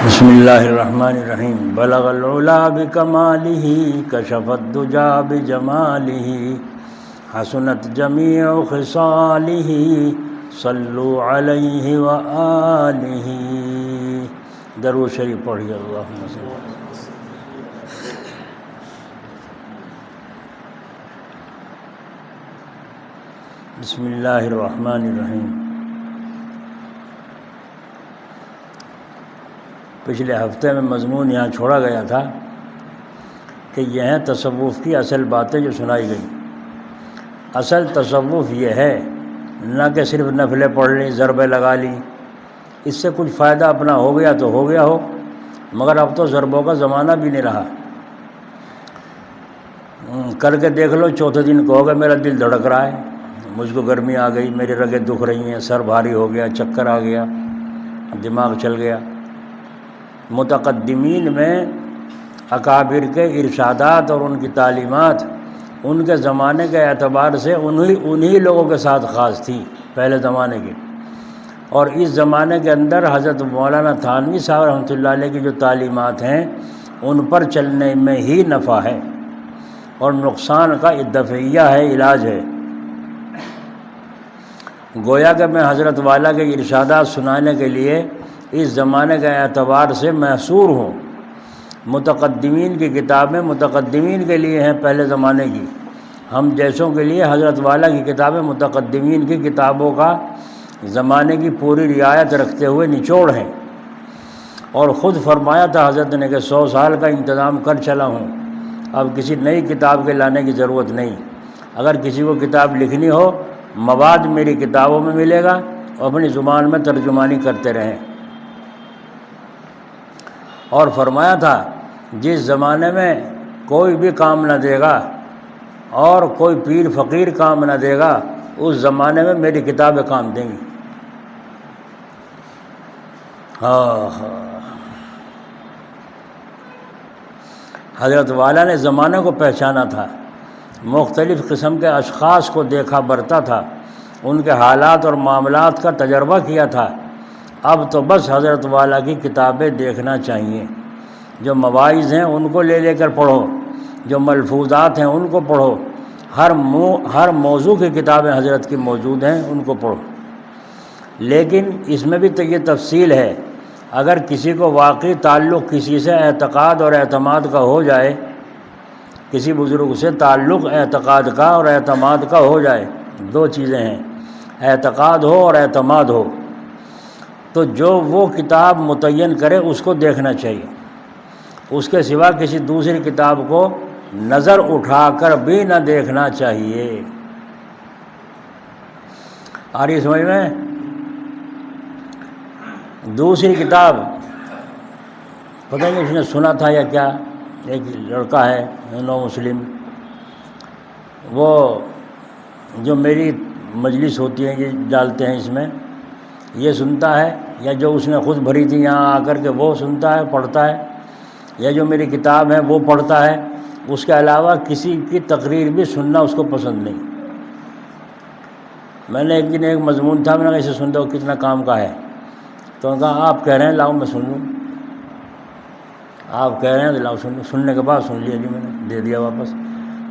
بسم اللہ الرحمن الرحیم بلغ العلا بکمالہ کشف الدجا بجمالہ حسنت جمیع خصالہ صلو علیہ وآلہ۔ درود شریف پڑھیے اللہم صل۔ بسم اللہ الرحمن الرحیم۔ پچھلے ہفتے میں مضمون یہاں چھوڑا گیا تھا کہ یہ ہیں تصوف کی اصل باتیں جو سنائی گئیں۔ اصل تصوف یہ ہے نہ کہ صرف نفلیں پڑھ لیں، ضربیں لگا لیں، اس سے کچھ فائدہ اپنا ہو گیا تو ہو گیا ہو، مگر اب تو ضربوں کا زمانہ بھی نہیں رہا۔ کر کے دیکھ لو، چوتھے دن کہو گے میرا دل دھڑک رہا ہے، مجھ کو گرمی آ گئی، میری رگیں دکھ رہی ہیں، سر بھاری ہو گیا، چکر آ گیا، دماغ چل گیا۔ متقدمین میں اکابر کے ارشادات اور ان کی تعلیمات ان کے زمانے کے اعتبار سے انہی لوگوں کے ساتھ خاص تھی، پہلے زمانے کے۔ اور اس زمانے کے اندر حضرت مولانا تھانوی صاحب رحمۃ اللہ علیہ کی جو تعلیمات ہیں ان پر چلنے میں ہی نفع ہے اور نقصان کا دفعیہ ہے، علاج ہے۔ گویا کہ میں حضرت والا کے ارشادات سنانے کے لیے اس زمانے کے اعتبار سے محصور ہوں۔ متقدمین کی کتابیں متقدمین کے لیے ہیں، پہلے زمانے کی۔ ہم جیسوں کے لیے حضرت والا کی کتابیں متقدمین کی کتابوں کا زمانے کی پوری رعایت رکھتے ہوئے نچوڑ ہیں۔ اور خود فرمایا تھا حضرت نے کہ 100 سال کا انتظام کر چلا ہوں، اب کسی نئی کتاب کے لانے کی ضرورت نہیں۔ اگر کسی کو کتاب لکھنی ہو، مواد میری کتابوں میں ملے گا، اور اپنی زبان میں ترجمانی کرتے رہیں۔ اور فرمایا تھا جس زمانے میں کوئی بھی کام نہ دے گا اور کوئی پیر فقیر کام نہ دے گا، اس زمانے میں میری کتابیں کام دیں گی۔ حضرت والا نے زمانے کو پہچانا تھا، مختلف قسم کے اشخاص کو دیکھا برتا تھا، ان کے حالات اور معاملات کا تجربہ کیا تھا۔ اب تو بس حضرت والا کی کتابیں دیکھنا چاہیے۔ جو مواعظ ہیں ان کو لے کر پڑھو، جو ملفوظات ہیں ان کو پڑھو، ہر موضوع کی کتابیں حضرت کی موجود ہیں، ان کو پڑھو۔ لیکن اس میں بھی تو یہ تفصیل ہے، اگر کسی کو واقعی تعلق کسی سے اعتقاد اور اعتماد کا ہو جائے، کسی بزرگ سے تعلق اعتقاد کا اور اعتماد کا ہو جائے، دو چیزیں ہیں، اعتقاد ہو اور اعتماد ہو، تو جو وہ کتاب متعین کرے اس کو دیکھنا چاہیے۔ اس کے سوا کسی دوسری کتاب کو نظر اٹھا کر بھی نہ دیکھنا چاہیے۔ آ رہی سمجھ میں؟ دوسری کتاب پتہ نہیں اس نے سنا تھا یا کیا، ایک لڑکا ہے نو مسلم، وہ جو میری مجلس ہوتی ہے یہ ڈالتے ہیں اس میں، یہ سنتا ہے، یا جو اس نے خود بھری تھی یہاں آ کر کے وہ سنتا ہے، پڑھتا ہے، یا جو میری کتاب ہے وہ پڑھتا ہے۔ اس کے علاوہ کسی کی تقریر بھی سننا اس کو پسند نہیں۔ میں نے ایک دن ایک مضمون تھا، میں نے کہا اسے سن دو، کتنا کام کا ہے؟ تو انہوں نے کہا آپ کہہ رہے ہیں لاؤ میں سن لوں، آپ کہہ رہے ہیں لاؤ سن لوں۔ سننے کے بعد سن لیا جی، میں نے دے دیا واپس۔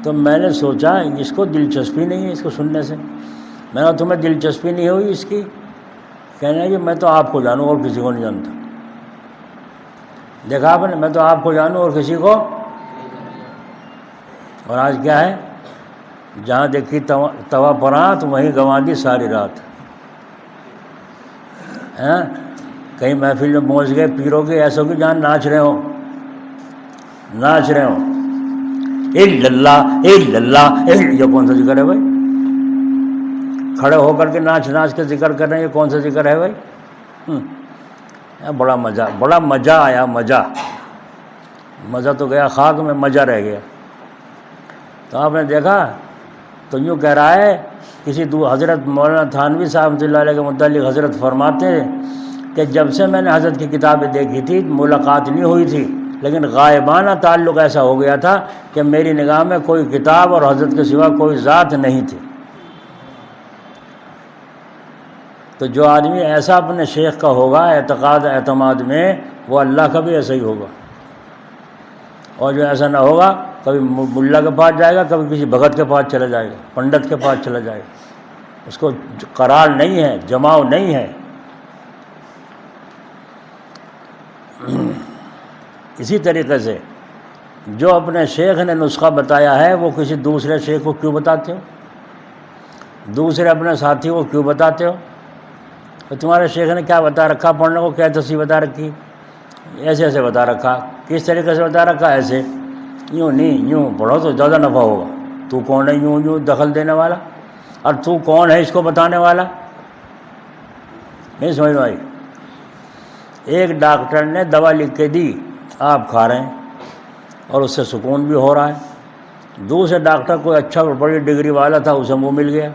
تو میں نے سوچا اس کو دلچسپی نہیں ہے اس کو سننے سے۔ میں نے کہا تمہیں دلچسپی نہیں ہوئی اس کی؟ کہنے لگے میں تو آپ کو جانوں اور کسی کو نہیں جانتا۔ دیکھا آپ نے، میں تو آپ کو جانوں اور کسی کو۔ اور آج کیا ہے، جہاں دیکھی توا پرانت وہیں گنوا دی ساری رات۔ کہیں محفل میں پہنچ گئے پیروں کے ایسوں کی جہاں ناچ رہے ہوں اللہ یہ کون سا ذکر ہے بھائی؟ کھڑے ہو کر کے ناچ کے ذکر کر رہے ہیں، یہ کون سا ذکر ہے بھائی؟ بڑا مزہ آیا، مزہ تو گیا خاک میں، مزہ رہ گیا۔ تو آپ نے دیکھا تو یوں کہہ رہا ہے کسی حضرت مولانا تھانوی صاحب رحمۃ اللہ علیہ کے متعلق حضرت فرماتے ہیں کہ جب سے میں نے حضرت کی کتابیں دیکھی تھی ملاقات نہیں ہوئی تھی، لیکن غائبانہ تعلق ایسا ہو گیا تھا کہ میری نگاہ میں کوئی کتاب اور حضرت کے سوا کوئی ذات نہیں تھی۔ تو جو آدمی ایسا اپنے شیخ کا ہوگا اعتقاد اعتماد میں، وہ اللہ کا بھی ایسا ہی ہوگا۔ اور جو ایسا نہ ہوگا، کبھی ملا کے پاس جائے گا، کبھی کسی بھگت کے پاس چلا جائے گا، پنڈت کے پاس چلا جائے گا، اس کو قرار نہیں ہے، جماؤ نہیں ہے۔ اسی طریقے سے جو اپنے شیخ نے نسخہ بتایا ہے وہ کسی دوسرے شیخ کو کیوں بتاتے ہو؟ دوسرے اپنے ساتھی کو کیوں بتاتے ہو؟ تو تمہارے شیخ نے کیا بتا رکھا پڑھنے کو، کیا تصحیح بتا رکھی؟ ایسے ایسے بتا رکھا۔ کس طریقے سے بتا رکھا؟ ایسے، یوں نہیں، یوں پڑھو تو زیادہ نفع ہوگا۔ تو کون ہے یوں دخل دینے والا؟ اور تو کون ہے اس کو بتانے والا؟ نہیں سمجھ میں آئی؟ ایک ڈاکٹر نے دوا لکھ کے دی، آپ کھا رہے ہیں اور اس سے سکون بھی ہو رہا ہے۔ دوسرے ڈاکٹر کوئی اچھا بڑی ڈگری والا تھا، اسے وہ مل گیا،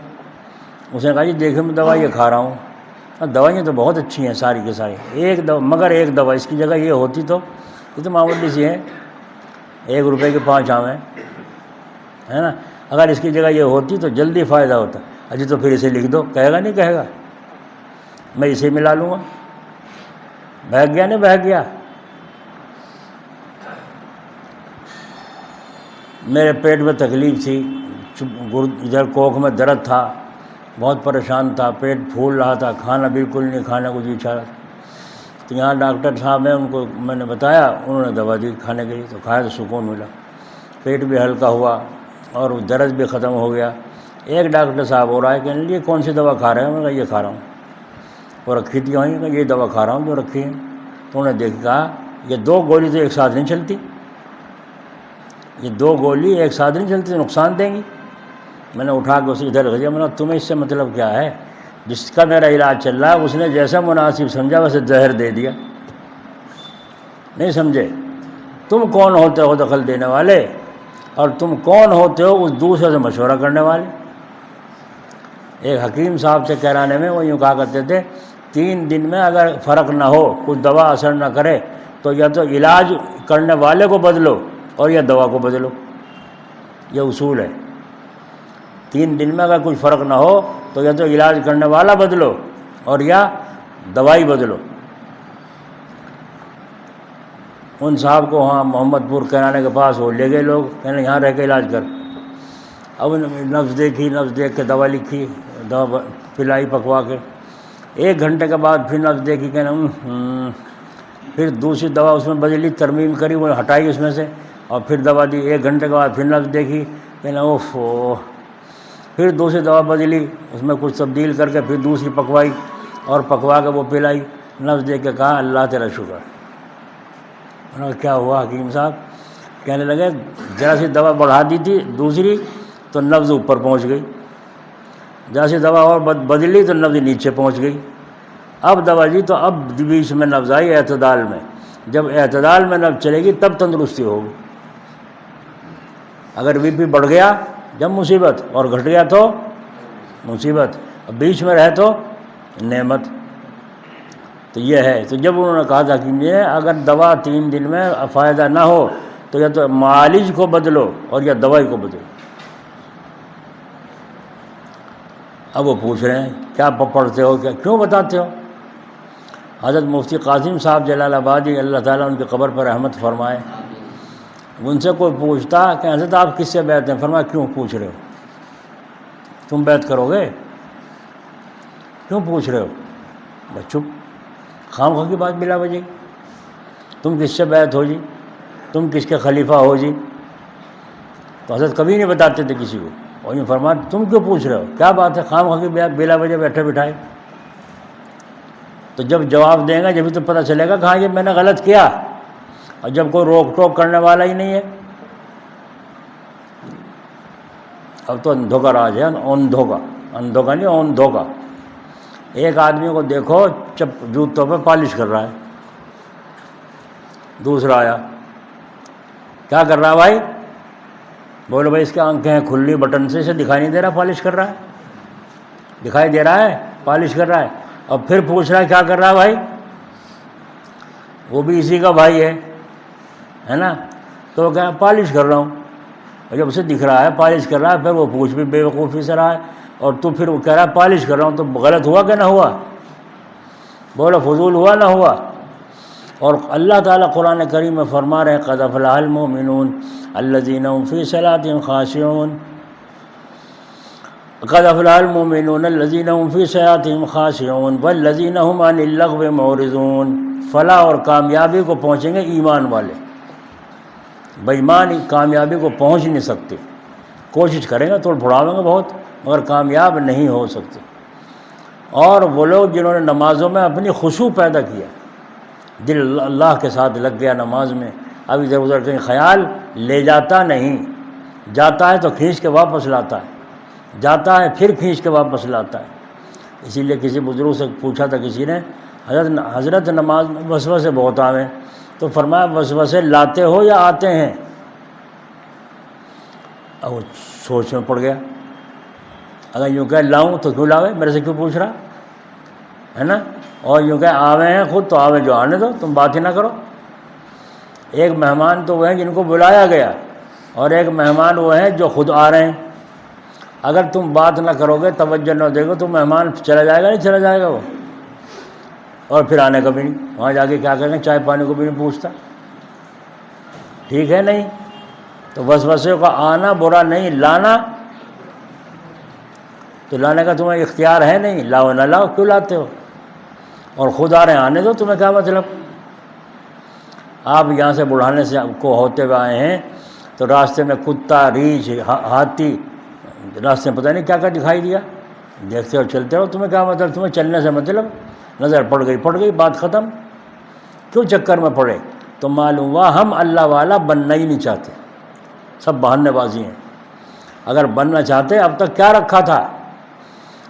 اس نے کہا جی دیکھیں میں دوا یہ کھا رہا ہوں، دوائیاں تو بہت اچھی ہیں ساری کی ساری، مگر ایک دوا اس کی جگہ یہ ہوتی تو یہ تو معمولی سی ہے، 1 روپے کے 5 آم ہیں، ہے نا، اگر اس کی جگہ یہ ہوتی تو جلدی فائدہ ہوتا۔ اجی تو پھر اسے لکھ دو، کہے گا نہیں کہے گا؟ میں اسے ملا لوں گا۔ بہک گیا نہیں بہک گیا؟ میرے پیٹ میں تکلیف تھی، ادھر کوکھ میں درد تھا، بہت پریشان تھا، پیٹ پھول رہا تھا، کھانا بالکل نہیں، کھانے کو جی چاہ رہا تھا۔ تو یہاں ڈاکٹر صاحب ہیں، ان کو میں نے بتایا، انہوں نے دوا دی کھانے کے لیے، تو کھایا تو سکون ملا، پیٹ بھی ہلکا ہوا اور درد بھی ختم ہو گیا۔ ایک ڈاکٹر صاحب ہو رہا ہے کہ یہ کون سی دوا کھا رہے ہیں؟ میں نے کہا یہ کھا رہا ہوں، وہ رکھی تھی وہیں، کہ یہ دوا کھا رہا ہوں جو رکھی ہے۔ تو انہوں نے دیکھا یہ 2 گولی تو ایک ساتھ نہیں چلتی، یہ 2 گولی ایک ساتھ نہیں چلتی، نقصان دیں گی۔ میں نے اٹھا کے اسے ادھر رکھ دیا، میں نے کہا تمہیں اس سے مطلب کیا ہے؟ جس کا میرا علاج چل رہا ہے اس نے جیسا مناسب سمجھا ویسے زہر دے دیا، نہیں سمجھے؟ تم کون ہوتے ہو دخل دینے والے، اور تم کون ہوتے ہو اس دوسرے سے مشورہ کرنے والے؟ ایک حکیم صاحب سے کہرانے میں وہ یوں کہا کرتے تھے 3 دن میں اگر فرق نہ ہو، کچھ دوا اثر نہ کرے، تو یا تو علاج کرنے والے کو بدلو اور یا دوا کو بدلو، یہ اصول ہے۔ 3 دن میں اگر کچھ فرق نہ ہو تو یا تو علاج کرنے والا بدلو اور یا دوائی بدلو۔ ان صاحب کو وہاں محمد پور کرانے کے پاس وہ لے گئے لوگ، کہنے یہاں رہ کے علاج کر۔ اب نبض دیکھی، نبض دیکھ کے دوا لکھی، دوا پلائی پکوا کے، 1 گھنٹے کے بعد پھر نبض دیکھی، کہنا پھر دوسری دوا اس میں بدلی، ترمیم کری، وہ ہٹائی اس میں سے، اور پھر دوا دی۔ 1 گھنٹے کے بعد پھر نبض دیکھی، کہنا اوف، پھر دوسری دوا بدلی، اس میں کچھ تبدیل کر کے پھر دوسری پکوائی اور پکوا کے وہ پلائی۔ نبض دیکھ کے کہا اللہ تیرا شکر۔ انہوں نے کیا ہوا حکیم صاحب؟ کہنے لگے ذرا سی دوا بڑھا دی تھی دوسری تو نبض اوپر پہنچ گئی، ذرا سی دوا اور بدلی تو نبض نیچے پہنچ گئی۔ اب دوا دی تو اب بیچ میں نبض آئی اعتدال میں، جب اعتدال میں نبض چلے گی تب تندرستی ہوگی۔ اگر بی پی بڑھ گیا جب مصیبت، اور گھٹ گیا تو مصیبت، اب بیچ میں رہے تو نعمت۔ تو یہ ہے۔ تو جب انہوں نے کہا تھا کہ یہ اگر دوا 3 دن میں فائدہ نہ ہو تو یا تو معالج کو بدلو اور یا دوائی کو بدلو۔ اب وہ پوچھ رہے ہیں کیا پڑھتے ہو، کیا کیوں بتاتے ہو؟ حضرت مفتی قاسم صاحب جلال آبادی اللہ تعالیٰ ان کی قبر پر رحمت فرمائے، ان سے کوئی پوچھتا کہ حضرت آپ کس سے بیعت ہیں؟ فرمایا کیوں پوچھ رہے ہو؟ تم بیعت کرو گے؟ کیوں پوچھ رہے ہو؟ بس چپ، خام خواہ کی بات بلا وجہ، تم کس سے بیعت ہو جی، تم کس کے خلیفہ ہو جی؟ تو حضرت کبھی نہیں بتاتے تھے کسی کو، اور یوں فرمایا تم کیوں پوچھ رہے ہو، کیا بات ہے خام خواہ کی بیعت بلا وجہ بیٹھے بٹھائے؟ تو جب جواب دیں گا جبھی تو پتہ چلے گا کہ ہاں یہ میں نے غلط کیا، اور جب کوئی روک ٹوک کرنے والا ہی نہیں ہے۔ اب تو اندھوں کا راج ہے، اندھوں کا نہیں، اندھوں کا۔ ایک آدمی کو دیکھو جوتوں پہ پالش کر رہا ہے، دوسرا آیا کیا کر رہا ہے بھائی؟ بولو بھائی اس کی آنکھیں کھلی بٹن سے اسے دکھائی نہیں دے رہا پالش کر رہا ہے؟ دکھائی دے رہا ہے پالش کر رہا ہے، اور پھر پوچھ رہا ہے کیا کر رہا ہے بھائی؟ وہ بھی اسی کا بھائی ہے نا، تو وہ کہہ پالش کر رہا ہوں، اور جب اسے دکھ رہا ہے پالش کر رہا ہے، پھر وہ پوچھ بھی بے وقوفی سے رہا ہے، اور تو پھر وہ کہہ رہا ہے پالش کر رہا ہوں، تو غلط ہوا کہ نہ ہوا؟ بولو فضول ہوا نہ ہوا؟ اور اللہ تعالیٰ قرآن کریم میں فرما رہے ہیں قد افلح المؤمنون الذین هم فی صلاتهم خاشعون، قد افلح المؤمنون الذین هم فی صلاتهم خاشعون والذین هم عن اللغو معرضون۔ فلاح اور کامیابی کو پہنچیں گے ایمان والے، بےایمان کامیابی کو پہنچ نہیں سکتے، کوشش کریں گے توڑ پھڑاویں گے بہت مگر کامیاب نہیں ہو سکتے۔ اور وہ لوگ جنہوں نے نمازوں میں اپنی خشوع پیدا کیا، دل اللہ کے ساتھ لگ گیا نماز میں، اب ادھر ادھر کہیں خیال لے جاتا نہیں، جاتا ہے تو کھینچ کے واپس لاتا ہے، جاتا ہے پھر کھینچ کے واپس لاتا ہے۔ اسی لیے کسی بزرگ سے پوچھا تھا کسی نے، حضرت نماز میں وسوسے بہت آویں، تو فرمایا وسوسے لاتے ہو یا آتے ہیں؟ اب وہ سوچ میں پڑ گیا، اگر یوں کہ لاؤں تو کیوں لاوے، میرے سے کیوں پوچھ رہا ہے نا، اور یوں کہ آوے ہیں خود تو آوے جو آنے دو، تم بات ہی نہ کرو۔ ایک مہمان تو وہ ہیں جن کو بلایا گیا، اور ایک مہمان وہ ہیں جو خود آ رہے ہیں۔ اگر تم بات نہ کرو گے، توجہ نہ دے گے تو مہمان چلا جائے گا، نہیں چلا جائے گا وہ، اور پھر آنے کا بھی نہیں، وہاں جا کے کیا کریں گے، چائے پانی کو بھی نہیں پوچھتا، ٹھیک ہے نہیں؟ تو وسوسے کا آنا برا نہیں، لانا تو لانے کا تمہیں اختیار ہے نہیں، لاؤ نہ لاؤ، کیوں لاتے ہو؟ اور خود آ رہے ہیں آنے دو، تمہیں کیا مطلب؟ آپ یہاں سے بڑھانے سے کو ہوتے ہوئے آئے ہیں تو راستے میں کتا، ریچھ، ہاتھی، راستے میں پتہ نہیں کیا کیا دکھائی دیا، دیکھتے ہو چلتے ہو، تمہیں کیا مطلب؟ تمہیں چلنے سے مطلب، نظر پڑ گئی بات ختم، کیوں چکر میں پڑے؟ تو معلوم ہوا ہم اللہ والا بننا ہی نہیں چاہتے، سب بہانے بازی ہیں۔ اگر بننا چاہتے اب تک کیا رکھا تھا؟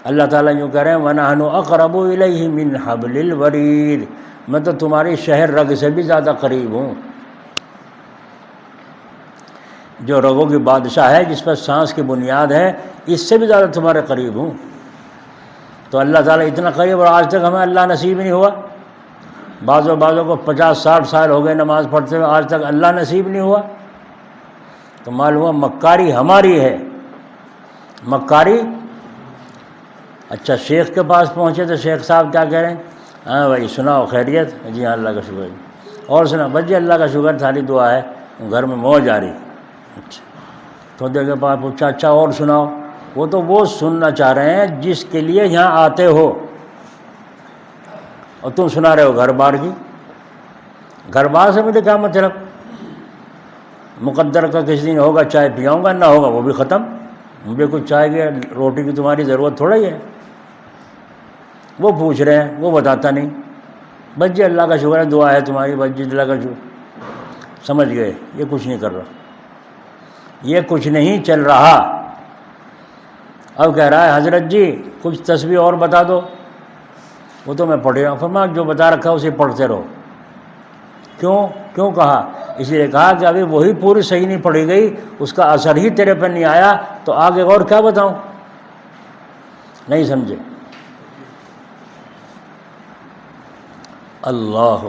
اللہ تعالیٰ یوں کہہ رہے ہیں وَنَحْنُ أَقْرَبُ إِلَيْهِ مِنْ حَبْلِ الْوَرِيدِ، میں تو تمہاری شہر رگ سے بھی زیادہ قریب ہوں، جو رگوں کی بادشاہ ہے، جس پر سانس کی بنیاد ہے، اس سے بھی زیادہ تمہارے قریب ہوں۔ تو اللہ تعالیٰ اتنا قریب، اور آج تک ہمیں اللہ نصیب نہیں ہوا۔ بعضوں کو 50-60 سال ہو گئے نماز پڑھتے ہوئے، آج تک اللہ نصیب نہیں ہوا۔ تو معلوم ہوا مکاری ہماری ہے، مکاری۔ اچھا شیخ کے پاس پہنچے تو شیخ صاحب کیا کہہ رہے ہیں؟ ہاں بھائی سناؤ خیریت؟ جی ہاں اللہ کا شکر جی، اور سنا بس جی اللہ کا شکر، ساری دعا ہے، گھر میں موج آ رہی۔ اچھا تھوڑی دیر کے بعد پوچھا اچھا اور سناؤ؟ وہ تو وہ سننا چاہ رہے ہیں جس کے لیے یہاں آتے ہو، اور تم سنا رہے ہو گھر بار کی۔ گھر بار سے مجھے کیا مطلب؟ مقدر کا کسی دن ہوگا چائے پیاؤں گا، نہ ہوگا وہ بھی ختم، مجھے کچھ چائے کی روٹی کی تمہاری ضرورت تھوڑا ہی ہے۔ وہ پوچھ رہے ہیں، وہ بتاتا نہیں، بس جی اللہ کا شکر ہے، دعا ہے تمہاری، بس جی اللہ کا شکر، سمجھ گئے؟ یہ کچھ نہیں کر رہا، یہ کچھ نہیں چل رہا۔ اب کہہ رہا ہے حضرت جی کچھ تسبیح اور بتا دو، وہ تو میں پڑھ رہا ہوں۔ فرمایا جو بتا رکھا اسے پڑھتے رہو۔ کیوں کہا؟ اس لیے کہا کہ ابھی وہی پوری صحیح نہیں پڑھی گئی، اس کا اثر ہی تیرے پہ نہیں آیا، تو آگے اور کیا بتاؤں؟ نہیں سمجھے؟ اللہ۔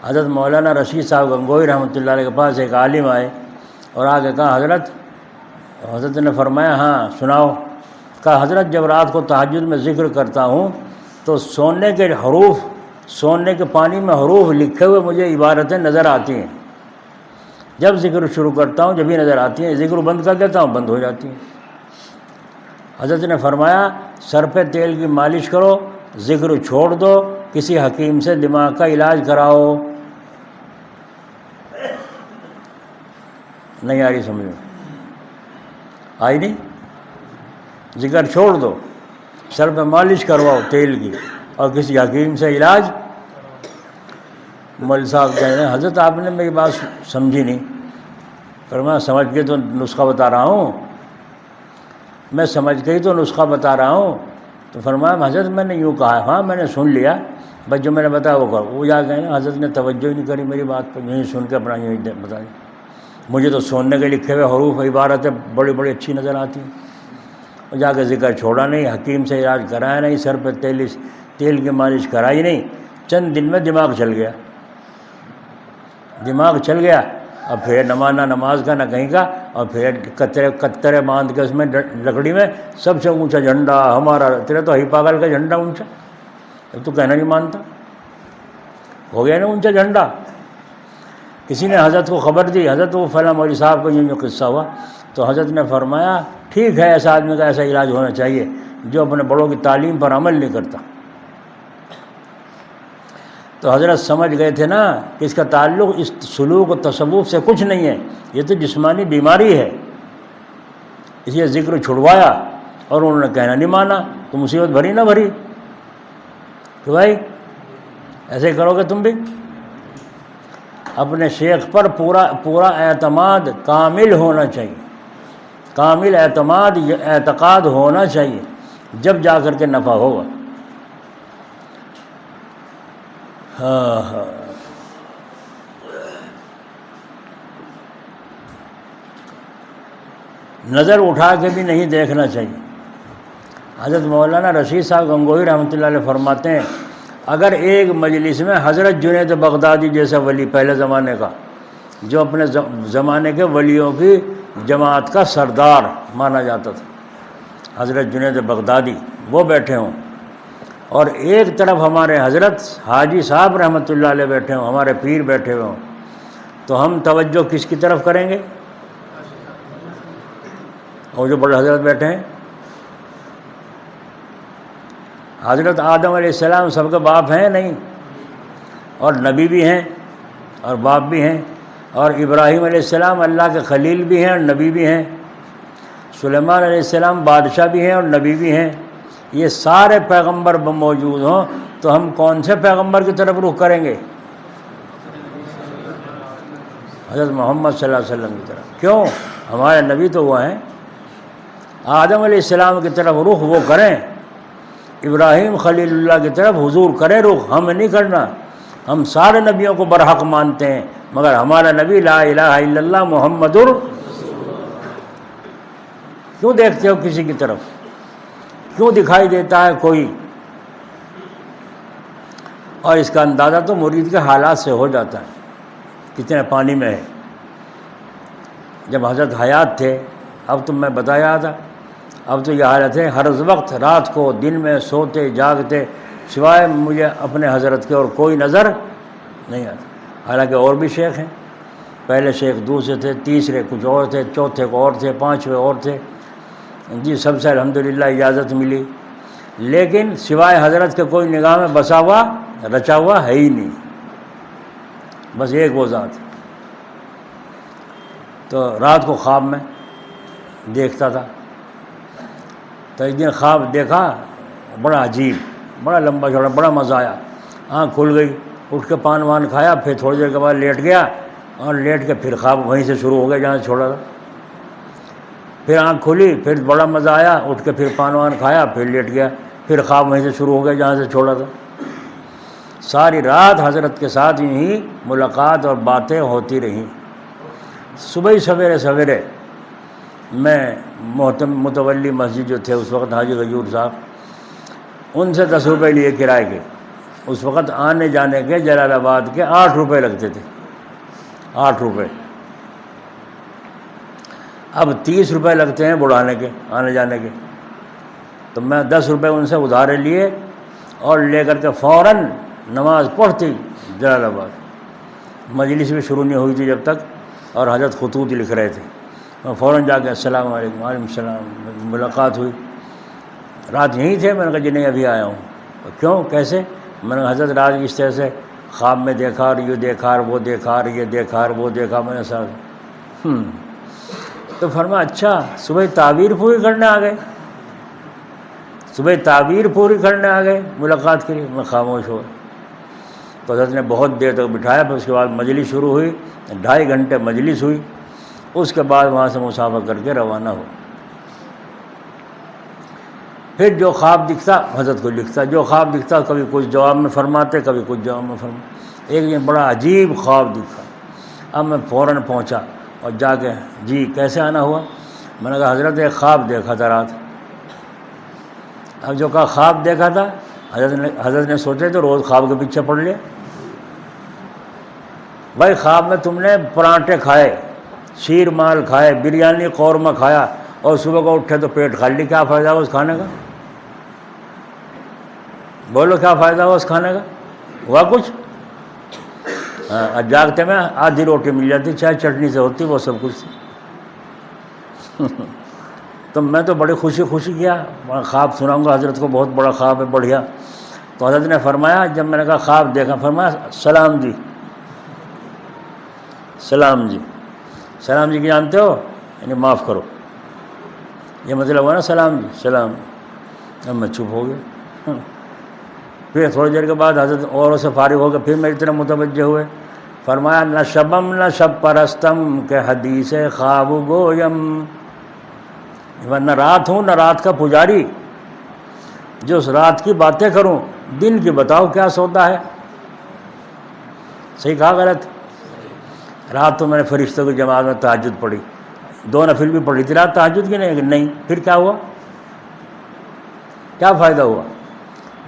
حضرت مولانا رشید صاحب گنگوئی رحمۃ اللہ علیہ کے پاس ایک عالم آئے اور آگے کہا حضرت نے فرمایا ہاں سناؤ۔ کہا حضرت جب رات کو تہجد میں ذکر کرتا ہوں تو سونے کے حروف، سونے کے پانی میں حروف لکھے ہوئے مجھے عبارتیں نظر آتی ہیں، جب ذکر شروع کرتا ہوں جب ہی نظر آتی ہیں، ذکر بند کر دیتا ہوں بند ہو جاتی ہیں۔ حضرت نے فرمایا سر پہ تیل کی مالش کرو، ذکر چھوڑ دو، کسی حکیم سے دماغ کا علاج کراؤ۔ نہیں آ رہی سمجھ میں؟ آئی نہیں؟ ذکر چھوڑ دو، سر پہ مالش کرواؤ تیل کی، اور کسی حکیم سے علاج۔ مول صاحب کہہ رہے ہیں حضرت آپ نے میری بات سمجھی نہیں۔ فرمایا سمجھ کے تو نسخہ بتا رہا ہوں، میں سمجھ کے ہی تو نسخہ بتا رہا ہوں۔ تو فرمایا حضرت میں نے یوں کہا، ہاں میں نے سن لیا، بس جو میں نے بتایا وہ کرو۔ وہ جا کے نا حضرت نے توجہ ہی نہیں کری میری بات پہ، یہیں سن کے اپنا یوں بتائی۔ مجھے تو سننے کے لکھے ہوئے حروف عبارتیں بڑی بڑی اچھی نظر آتی ہیں، اور جا کے ذکر چھوڑا نہیں، حکیم سے علاج کرایا نہیں، سر پہ تیل کی مالش کرائی نہیں، چند دن میں دماغ چل گیا، دماغ چل گیا۔ اور پھر نہ نماز کا نہ کہیں کا، اور پھر کترے باندھ کے اس میں لکڑی میں سب سے اونچا جھنڈا ہمارا، تیرا تو ہی پاگل کا جھنڈا اونچا، اب تو کہنا نہیں مانتا، ہو گیا نا اونچا جھنڈا۔ کسی نے حضرت کو خبر دی، حضرت وہ فلاں مولوی صاحب کو جو قصہ ہوا، تو حضرت نے فرمایا ٹھیک ہے، ایسا آدمی کا ایسا علاج ہونا چاہیے جو اپنے بڑوں کی تعلیم پر عمل نہیں کرتا۔ تو حضرت سمجھ گئے تھے نا کہ اس کا تعلق اس سلوک و تصوف سے کچھ نہیں ہے، یہ تو جسمانی بیماری ہے، اس لیے ذکر چھڑوایا، اور انہوں نے کہنا نہیں مانا، تو مصیبت بھری نہ بھری کہ بھائی ایسے کرو گے تم بھی۔ اپنے شیخ پر پورا اعتماد کامل ہونا چاہیے، کامل اعتقاد ہونا چاہیے، جب جا کر کے نفع ہوگا۔ ہاں نظر اٹھا کے بھی نہیں دیکھنا چاہیے۔ حضرت مولانا رشید صاحب گنگوہی رحمۃ اللہ علیہ فرماتے ہیں اگر ایک مجلس میں حضرت جنید بغدادی جیسا ولی پہلے زمانے کا، جو اپنے زمانے کے ولیوں کی جماعت کا سردار مانا جاتا تھا، حضرت جنید بغدادی وہ بیٹھے ہوں، اور ایک طرف ہمارے حضرت حاجی صاحب رحمۃ اللہ علیہ بیٹھے ہوں، ہمارے پیر بیٹھے ہوئے ہوں، تو ہم توجہ کس کی طرف کریں گے؟ اور جو بڑے حضرت بیٹھے ہیں، حضرت آدم علیہ السلام سب کے باپ ہیں نہیں، اور نبی بھی ہیں اور باپ بھی ہیں، اور ابراہیم علیہ السلام اللہ کے خلیل بھی ہیں اور نبی بھی ہیں، سلیمان علیہ السلام بادشاہ بھی ہیں اور نبی بھی ہیں۔ یہ سارے پیغمبر موجود ہوں تو ہم کون سے پیغمبر کی طرف رخ کریں گے؟ حضرت محمد صلی اللہ علیہ وسلم کی طرف۔ کیوں؟ ہمارے نبی تو وہ ہیں۔ آدم علیہ السلام کی طرف رخ وہ کریں، ابراہیم خلیل اللہ کی طرف حضور کریں رخ، ہم نہیں کرنا۔ ہم سارے نبیوں کو برحق مانتے ہیں، مگر ہمارا نبی لا الہ الا اللہ محمد کیوں دیکھتے ہو کسی کی طرف؟ کیوں دکھائی دیتا ہے کوئی؟ اور اس کا اندازہ تو مرید کے حالات سے ہو جاتا ہے، کتنے پانی میں ہے۔ جب حضرت حیات تھے، اب تو میں بتایا تھا، اب تو یہ حالت ہے ہر وقت رات کو دن میں سوتے جاگتے سوائے مجھے اپنے حضرت کے اور کوئی نظر نہیں آتا۔ حالانکہ اور بھی شیخ ہیں، پہلے شیخ دوسرے تھے، تیسرے کچھ اور تھے، چوتھے کو اور تھے، پانچویں اور تھے، جی سب سے الحمدللہ اجازت ملی، لیکن سوائے حضرت کے کوئی نگاہ میں بسا ہوا رچا ہوا ہے ہی نہیں، بس ایک وہ ذات۔ تو رات کو خواب میں دیکھتا تھا، تو ایک دن خواب دیکھا بڑا عجیب، بڑا لمبا چوڑا، بڑا مزہ آیا، آنکھ کھل گئی، اٹھ کے پان وان کھایا، پھر تھوڑی دیر کے بعد لیٹ گیا، اور لیٹ کے پھر خواب وہیں سے شروع ہو گیا جہاں سے چھوڑا تھا۔ پھر آنکھ کھلی، پھر بڑا مزہ آیا، اٹھ کے پھر پان وان کھایا، پھر لیٹ گیا، پھر خواب وہیں سے شروع ہو گیا جہاں سے چھوڑا تھا۔ ساری رات حضرت کے ساتھ یوں ہی ملاقات اور باتیں ہوتی رہیں۔ صبح ہی سویرے میں متولی مسجد جو تھے اس وقت حاجی غیور صاحب، ان سے 10 روپے لیے کرائے کے۔ اس وقت آنے جانے کے جلال آباد کے 8 روپے لگتے تھے، 8 روپے۔ اب 30 روپے لگتے ہیں بڑھانے کے، آنے جانے کے۔ تو میں 10 روپے ان سے ادھارے لیے اور لے کر کے فوراً نماز پڑھتی جلال آباد۔ مجلس بھی شروع نہیں ہوئی تھی جب تک، اور حضرت خطوط لکھ رہے تھے، میں فوراً جا کے السلام علیکم، وعلیکم السلام، ملاقات ہوئی۔ رات یہیں تھے؟ میں نے کہا جی نہیں ابھی آیا ہوں۔ کیوں کیسے؟ میں نے کہا حضرت رات اس طرح سے خواب میں دیکھا، اور یہ دیکھا اور وہ دیکھا اور یہ دیکھا اور وہ دیکھا، میں نے سب تو فرمایا اچھا صبح تعبیر پوری کرنے آ گئے، صبح تعبیر پوری کرنے آ گئے ملاقات کے لیے۔ میں خاموش ہوا۔ تو حضرت نے بہت دیر تک بٹھایا، پھر اس کے بعد مجلس شروع ہوئی، 2.5 گھنٹے مجلس ہوئی، اس کے بعد وہاں سے مسافر کر کے روانہ ہو۔ پھر جو خواب دکھتا حضرت کو لکھتا، جو خواب دکھتا کبھی کچھ جواب میں فرماتے، کبھی کچھ جواب میں فرماتے۔ ایک دن بڑا عجیب خواب دکھا، اب میں فوراً پہنچا اور جا کے جی کیسے آنا ہوا؟ میں نے کہا حضرت ایک خواب دیکھا تھا رات۔ اب جو کہا خواب دیکھا تھا، حضرت نے سوچے تو روز خواب کے پیچھے پڑ لیا۔ بھائی خواب میں تم نے پراٹھے کھائے، شیر مال کھائے، بریانی قورمہ کھایا، اور صبح کو اٹھے تو پیٹ خالی، کیا فائدہ اس کھانے کا؟ بولو کیا فائدہ ہوا اس کھانے کا؟ ہوا کچھ؟ ہاں، جاگتے میں آدھی روٹی مل جاتی، چائے چٹنی سے ہوتی، وہ سب کچھ تھی۔ تو میں تو بڑی خوشی کیا، خواب سناؤں گا حضرت کو، بہت بڑا خواب ہے، بڑھیا۔ تو حضرت نے فرمایا، جب میں نے کہا خواب دیکھا، فرمایا سلام جی، سلام جی۔ سلام جی کی جانتے ہو؟ یعنی معاف کرو، یہ مطلب ہوا نا سلام جی، سلام۔ اب میں چپ ہو گیا۔ پھر تھوڑی دیر کے بعد حضرت اوروں سے فارغ ہو کے پھر میری طرف متوجہ ہوئے، فرمایا نہ شبم نہ شب پرستم کہ حدیث خواب گویم، نہ رات ہوں نہ رات کا پجاری، جو اس رات کی باتیں کروں، دن کی بتاؤ کیا سودا ہے۔ صحیح کہا غلط؟ رات تو میں نے فرشتوں کی جماعت میں تہجد پڑھی، 2 نفل بھی پڑھی تھی رات تہجد کی، نہیں، پھر کیا ہوا؟ کیا فائدہ ہوا؟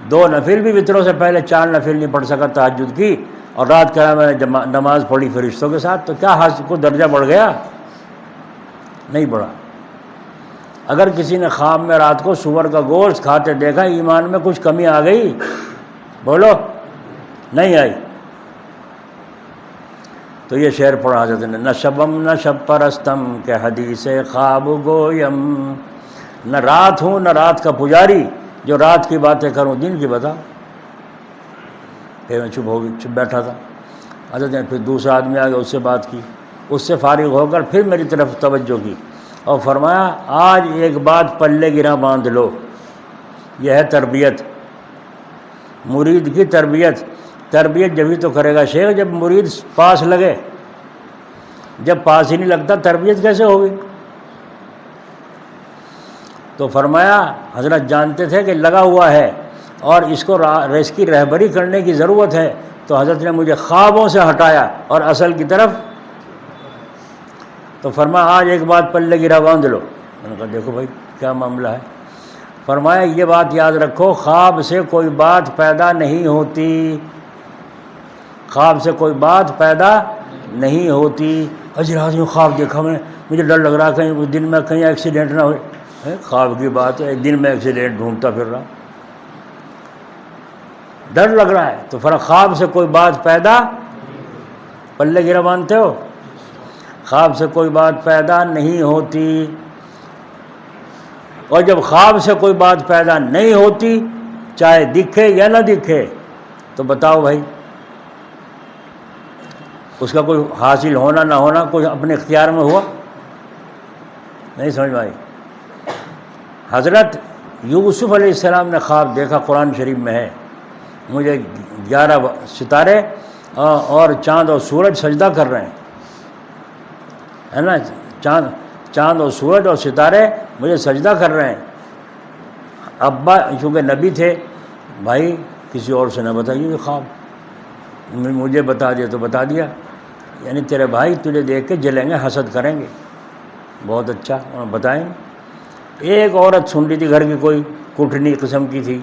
2 نفل بھی وتروں سے پہلے 4 نفل نہیں پڑھ سکا تہجد کی، اور رات کا میں نے نماز پڑھی فرشتوں کے ساتھ، تو کیا حاصل کو درجہ بڑھ گیا؟ نہیں بڑھا۔ اگر کسی نے خواب میں رات کو سور کا گوشت کھاتے دیکھا، ایمان میں کچھ کمی آ گئی؟ بولو، نہیں آئی۔ تو یہ شعر پڑھا حضرت نے، نہ شبم نہ شب پرستم کہ حدیث خواب گویم، نہ رات ہوں نہ رات کا پجاری، جو رات کی باتیں کروں دن کی بتا۔ پھر میں چپ بیٹھا تھا۔ حضرت نے پھر دوسرا آدمی آ گیا، اس سے بات کی، اس سے فارغ ہو کر پھر میری طرف توجہ کی اور فرمایا آج ایک بات پلے گرا باندھ لو، یہ ہے تربیت، مرید کی تربیت۔ تربیت جبھی تو کرے گا شیخ جب مرید پاس لگے، جب پاس ہی نہیں لگتا تربیت کیسے ہوگی؟ تو فرمایا حضرت جانتے تھے کہ لگا ہوا ہے اور اس کو اس کی رہبری کرنے کی ضرورت ہے، تو حضرت نے مجھے خوابوں سے ہٹایا اور اصل کی طرف۔ تو فرمایا آج ایک بات پلے گرا باندھ لو۔ میں نے کہا دیکھو بھائی کیا معاملہ ہے؟ فرمایا یہ بات یاد رکھو، خواب سے کوئی بات پیدا نہیں ہوتی، خواب سے کوئی بات پیدا نہیں ہوتی۔ اجی رات میں خواب دیکھا میں نے، مجھے ڈر لگ رہا کہیں دن میں کہیں ایکسیڈنٹ نہ ہوئے۔ خواب کی بات ہے، دن میں ایکسیڈنٹ ڈھونڈتا پھر رہا، ڈر لگ رہا ہے۔ تو فرق خواب سے کوئی بات پیدا، پلے گرا مانتے ہو؟ خواب سے کوئی بات پیدا نہیں ہوتی، اور جب خواب سے کوئی بات پیدا نہیں ہوتی، چاہے دکھے یا نہ دکھے، تو بتاؤ بھائی اس کا کوئی حاصل ہونا نہ ہونا کوئی اپنے اختیار میں ہوا؟ نہیں سمجھ میں آئی؟ حضرت یوسف علیہ السلام نے خواب دیکھا، قرآن شریف میں ہے، مجھے 11 ستارے اور چاند اور سورج سجدہ کر رہے ہیں، ہے نا؟ چاند اور سورج اور ستارے مجھے سجدہ کر رہے ہیں۔ ابا چونکہ نبی تھے، بھائی کسی اور سے نہ بتائیے یہ خواب، مجھے بتا دیا تو بتا دیا، یعنی تیرے بھائی تجھے دیکھ کے جلیں گے، حسد کریں گے۔ بہت اچھا، بتائیں۔ ایک عورت سن رہی تھی، گھر کی کوئی کٹھنی قسم کی تھی،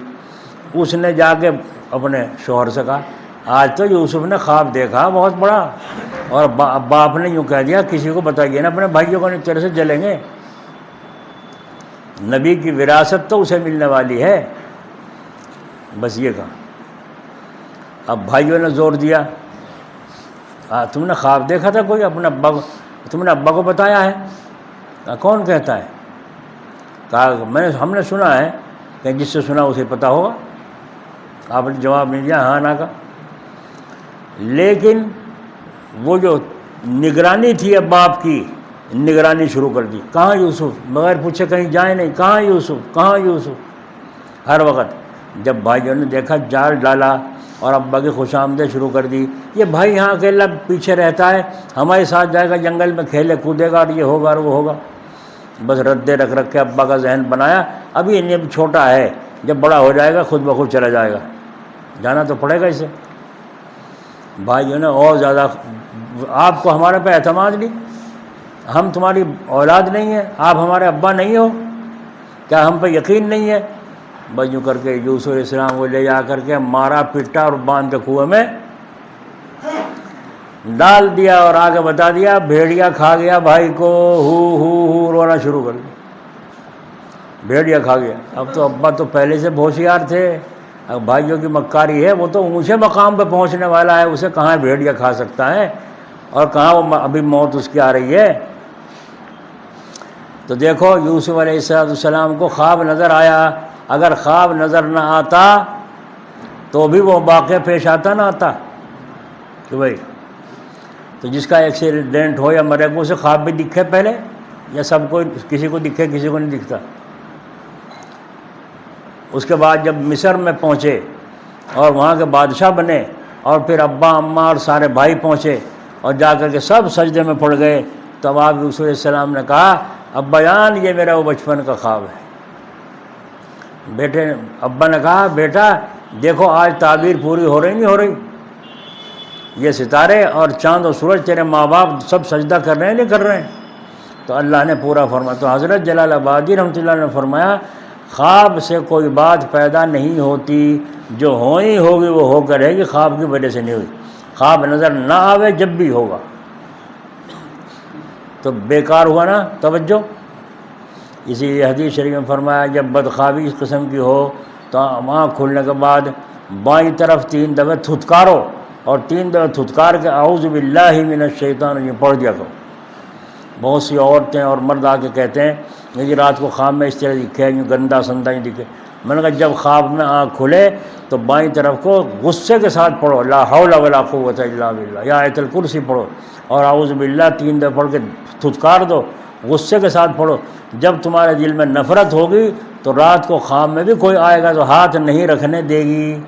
اس نے جا کے اپنے شوہر سے کہا آج تو یوسف نے خواب دیکھا بہت بڑا، اور باپ نے یوں کہہ دیا کسی کو بتائیے نا اپنے بھائیوں کو، نہیں تیرے سے جلیں گے۔ نبی کی وراثت تو اسے ملنے والی ہے، بس یہ کہا۔ اب بھائیوں نے زور دیا، تم نے خواب دیکھا تھا کوئی اپنے ابا کو، تم نے ابا کو بتایا ہے؟ کہا کون کہتا ہے؟ کہا ہم نے سنا ہے، کہ جس سے سنا اسے پتہ ہوگا۔ آپ نے جواب نہیں دیا، ہاں نہ کا۔ لیکن وہ جو نگرانی تھی اب باپ کی، نگرانی شروع کر دی، کہاں یوسف، بغیر پوچھے کہیں جائیں نہیں، کہاں یوسف، کہاں یوسف، ہر وقت۔ جب بھائیوں نے دیکھا جال ڈالا اور ابا کی خوش آمدید شروع کر دی، یہ بھائی یہاں اکیلا پیچھے رہتا ہے، ہمارے ساتھ جائے گا جنگل میں، کھیلے کودے گا اور یہ ہوگا اور وہ ہوگا، بس ردے رکھ کے ابا کا ذہن بنایا، ابھی انہیں چھوٹا ہے، جب بڑا ہو جائے گا خود بخود چلا جائے گا، جانا تو پڑے گا اسے۔ بھائیوں نے اور زیادہ، آپ کو ہمارے پہ اعتماد نہیں، ہم تمہاری اولاد نہیں ہیں، آپ ہمارے ابا نہیں ہو، کیا ہم پہ یقین نہیں ہے؟ بس یوں کر کے یوسف علیہ السلام کو لے جا کر کے مارا پیٹا اور باندھ کے کنویں میں ڈال دیا، اور آگے بتا دیا بھیڑیا کھا گیا بھائی کو، ہو رونا شروع کر دیا، بھیڑیا کھا گیا۔ اب تو ابا تو پہلے سے ہوشیار تھے، اب بھائیوں کی مکاری ہے، وہ تو اونچے مقام پہ پہنچنے والا ہے، اسے کہاں بھیڑیا کھا سکتا ہے اور کہاں وہ ابھی موت اس کی آ رہی ہے۔ تو دیکھو یوسف علیہ السلام کو خواب نظر آیا، اگر خواب نظر نہ آتا تو بھی وہ واقعہ پیش آتا نہ آتا کہ بھائی تو جس کا ایکسیڈنٹ ہو یا مرے کو اسے خواب بھی دکھے پہلے، یا سب کو کسی کو دکھے کسی کو نہیں دکھتا۔ اس کے بعد جب مصر میں پہنچے اور وہاں کے بادشاہ بنے، اور پھر ابا اماں اور سارے بھائی پہنچے اور جا کر کے سب سجدے میں پڑ گئے، تب آپ یوسف علیہ السلام نے کہا ابا جان یہ میرا وہ بچپن کا خواب ہے۔ بیٹے ابا نے کہا بیٹا دیکھو آج تعبیر پوری ہو رہی نہیں ہو رہی، یہ ستارے اور چاند و سورج تیرے ماں باپ سب سجدہ کر رہے ہیں نہیں کر رہے ہیں؟ تو اللہ نے پورا فرمایا۔ تو حضرت جلال آبادی رحمۃ اللہ نے فرمایا خواب سے کوئی بات پیدا نہیں ہوتی، جو ہونی ہوگی وہ ہو کر رہے گی، خواب کی وجہ سے نہیں ہوئی۔ خواب نظر نہ آوے جب بھی ہوگا تو بیکار ہوا نا توجہ۔ اسی لیے حدیث شریف میں فرمایا جب بدخوابی اس قسم کی ہو تو آنکھ کھلنے کے بعد بائیں طرف 3 دفعہ تھتکارو، اور 3 دفعہ تھتکار کے اعوذ باللہ من الشیطان الرجیم پڑھ دیا کرو۔ بہت سی عورتیں اور مرد آ کے کہتے ہیں کہ رات کو خواب میں اس طرح دکھے، یوں گندا سندا ہی دکھے۔ میں نے کہا جب خواب میں آنکھ کھلے تو بائیں طرف کو غصے کے ساتھ پڑھو، لا حول ولا قوت الا باللہ، یا آیت الکرسی پڑھو اور اعوذ باللہ 3 دفعہ پڑھ کے تھتکار دو، غصے کے ساتھ پڑھو۔ جب تمہارے دل میں نفرت ہوگی تو رات کو خواب میں بھی کوئی آئے گا تو ہاتھ نہیں رکھنے دے گی۔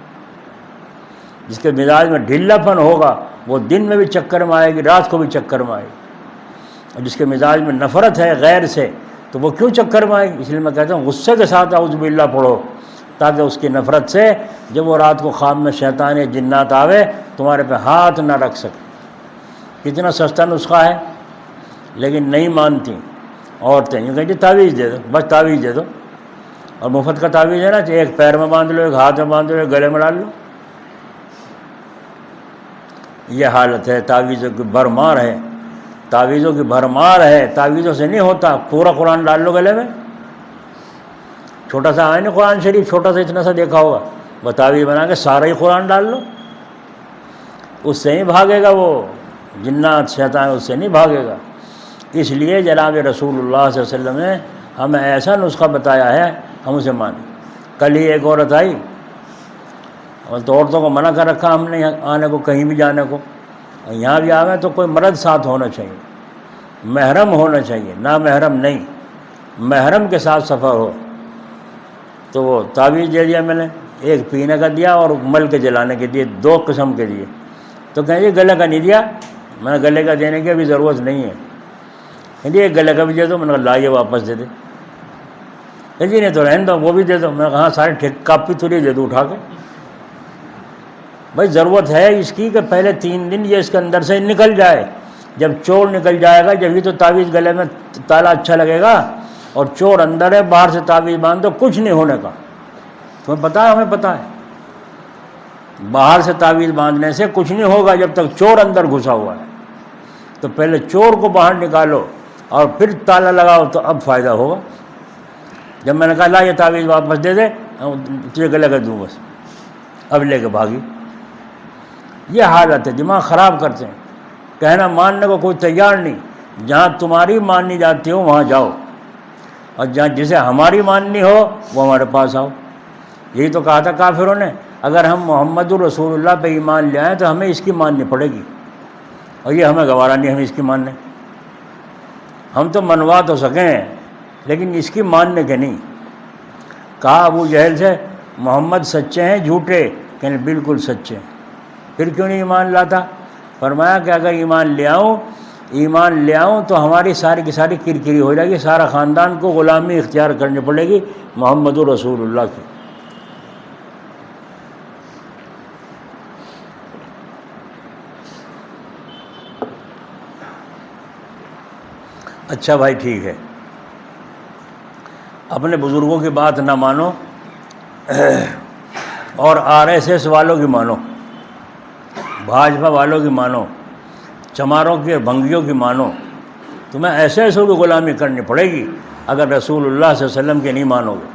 جس کے مزاج میں ڈھیلا پن ہوگا وہ دن میں بھی چکر میں آئے گی، رات کو بھی چکر میں آئے گی، اور جس کے مزاج میں نفرت ہے غیر سے تو وہ کیوں چکر میں آئے گی؟ اس لیے میں کہتا ہوں غصے کے ساتھ اعوذ باللہ پڑھو، تاکہ اس کی نفرت سے جب وہ رات کو خواب میں شیطان یا جنات آوے تمہارے پہ ہاتھ نہ رکھ سکے۔ کتنا سستا نسخہ ہے، لیکن نہیں مانتی عورتیں، یوں کہیں تعویذ دے دو، بس تعویذ دے دو، اور مفت کا تعویذ ہے نا، ایک پیر میں باندھ لو، ایک ہاتھ میں باندھ لو، ایک گلے میں ڈال لو۔ یہ حالت ہے، تعویذوں کی بھرمار ہے، تعویذوں کی بھرمار ہے۔ تعویذوں سے نہیں ہوتا، پورا قرآن ڈال لو گلے میں، چھوٹا سا ہے نا قرآن شریف، چھوٹا سا اتنا سا دیکھا ہوگا، وہ تعویذ بنا کے سارا ہی قرآن ڈال لو، اس سے نہیں بھاگے گا وہ جنات شیطان، اس سے نہیں بھاگے گا۔ اس لیے جناب رسول اللہ صلی اللہ علیہ وسلم نے ہمیں ایسا نسخہ بتایا ہے، ہم اسے مانیں۔ کل ہی ایک عورت آئی، اور تو عورتوں کو منع کر رکھا ہم نے آنے کو، کہیں بھی جانے کو، اور یہاں بھی آویں تو کوئی مرد ساتھ ہونا چاہیے، محرم ہونا چاہیے، نہ محرم نہیں، محرم کے ساتھ سفر ہو۔ تو وہ تعویذ دے دیا میں نے، ایک پینے کا دیا اور مل کے جلانے کے دیے، 2 قسم کے دیے۔ تو کہیں جی گلے کا نہیں دیا، میں نے گلے کا دینے کی ابھی ضرورت نہیں ہے۔ کہ جی ایک گلے کا بھی دے دو، میں نے کہا لائیے واپس دے دے۔ کہ جی نہیں تو رہنے دو، وہ بھی دے دو، میں نے کہا ہاں سارے کاپی توری دے دو اٹھا کے۔ بھائی ضرورت ہے اس کی کہ پہلے 3 دن یہ اس کے اندر سے نکل جائے، جب چور نکل جائے گا جبھی تو تعویذ گلے میں تالا اچھا لگے گا، اور چور اندر ہے، باہر سے تعویذ باندھ دو کچھ نہیں ہونے کا۔ تمہیں پتہ ہے؟ ہمیں پتہ ہے باہر سے تعویذ باندھنے سے کچھ نہیں ہوگا جب تک چور اندر گھسا ہوا ہے۔ تو پہلے چور کو باہر نکالو اور پھر تالا لگاؤ تو اب فائدہ ہوگا۔ جب میں نے کہا لا یہ تعویذ واپس دے دے، تجھے گلے کا دوں بس، اب لے کے بھاگی۔ یہ حالت ہے، دماغ خراب کرتے ہیں، کہنا ماننے کو کوئی تیار نہیں۔ جہاں تمہاری ماننی جاتی ہو وہاں جاؤ، اور جہاں جسے ہماری ماننی ہو وہ ہمارے پاس آؤ۔ یہی تو کہا تھا کافروں نے، اگر ہم محمد الرسول اللہ پہ ایمان لے آئیں تو ہمیں اس کی ماننی پڑے گی، اور یہ ہمیں گوارا نہیں ہمیں اس کی ماننے۔ ہم تو منوا تو سکیں لیکن اس کی ماننے کے نہیں۔ کہا ابو جہل سے محمد سچے ہیں جھوٹے؟ کہنے بالکل سچے ہیں۔ پھر کیوں نہیں ایمان لاتا؟ فرمایا کہ اگر ایمان لے آؤں تو ہماری ساری کی ساری کرکری ہو جائے گی، سارا خاندان کو غلامی اختیار کرنی پڑے گی محمد الرسول اللہ کی۔ اچھا بھائی ٹھیک ہے، اپنے بزرگوں کی بات نہ مانو اور RSS والوں کی مانو، بھاجپا والوں کی مانو، چماروں کی بھنگیوں کی مانو، تمہیں ایسے ایسوں کی غلامی کرنی پڑے گی اگر رسول اللہ صلی اللہ علیہ وسلم کے نہیں مانو گے۔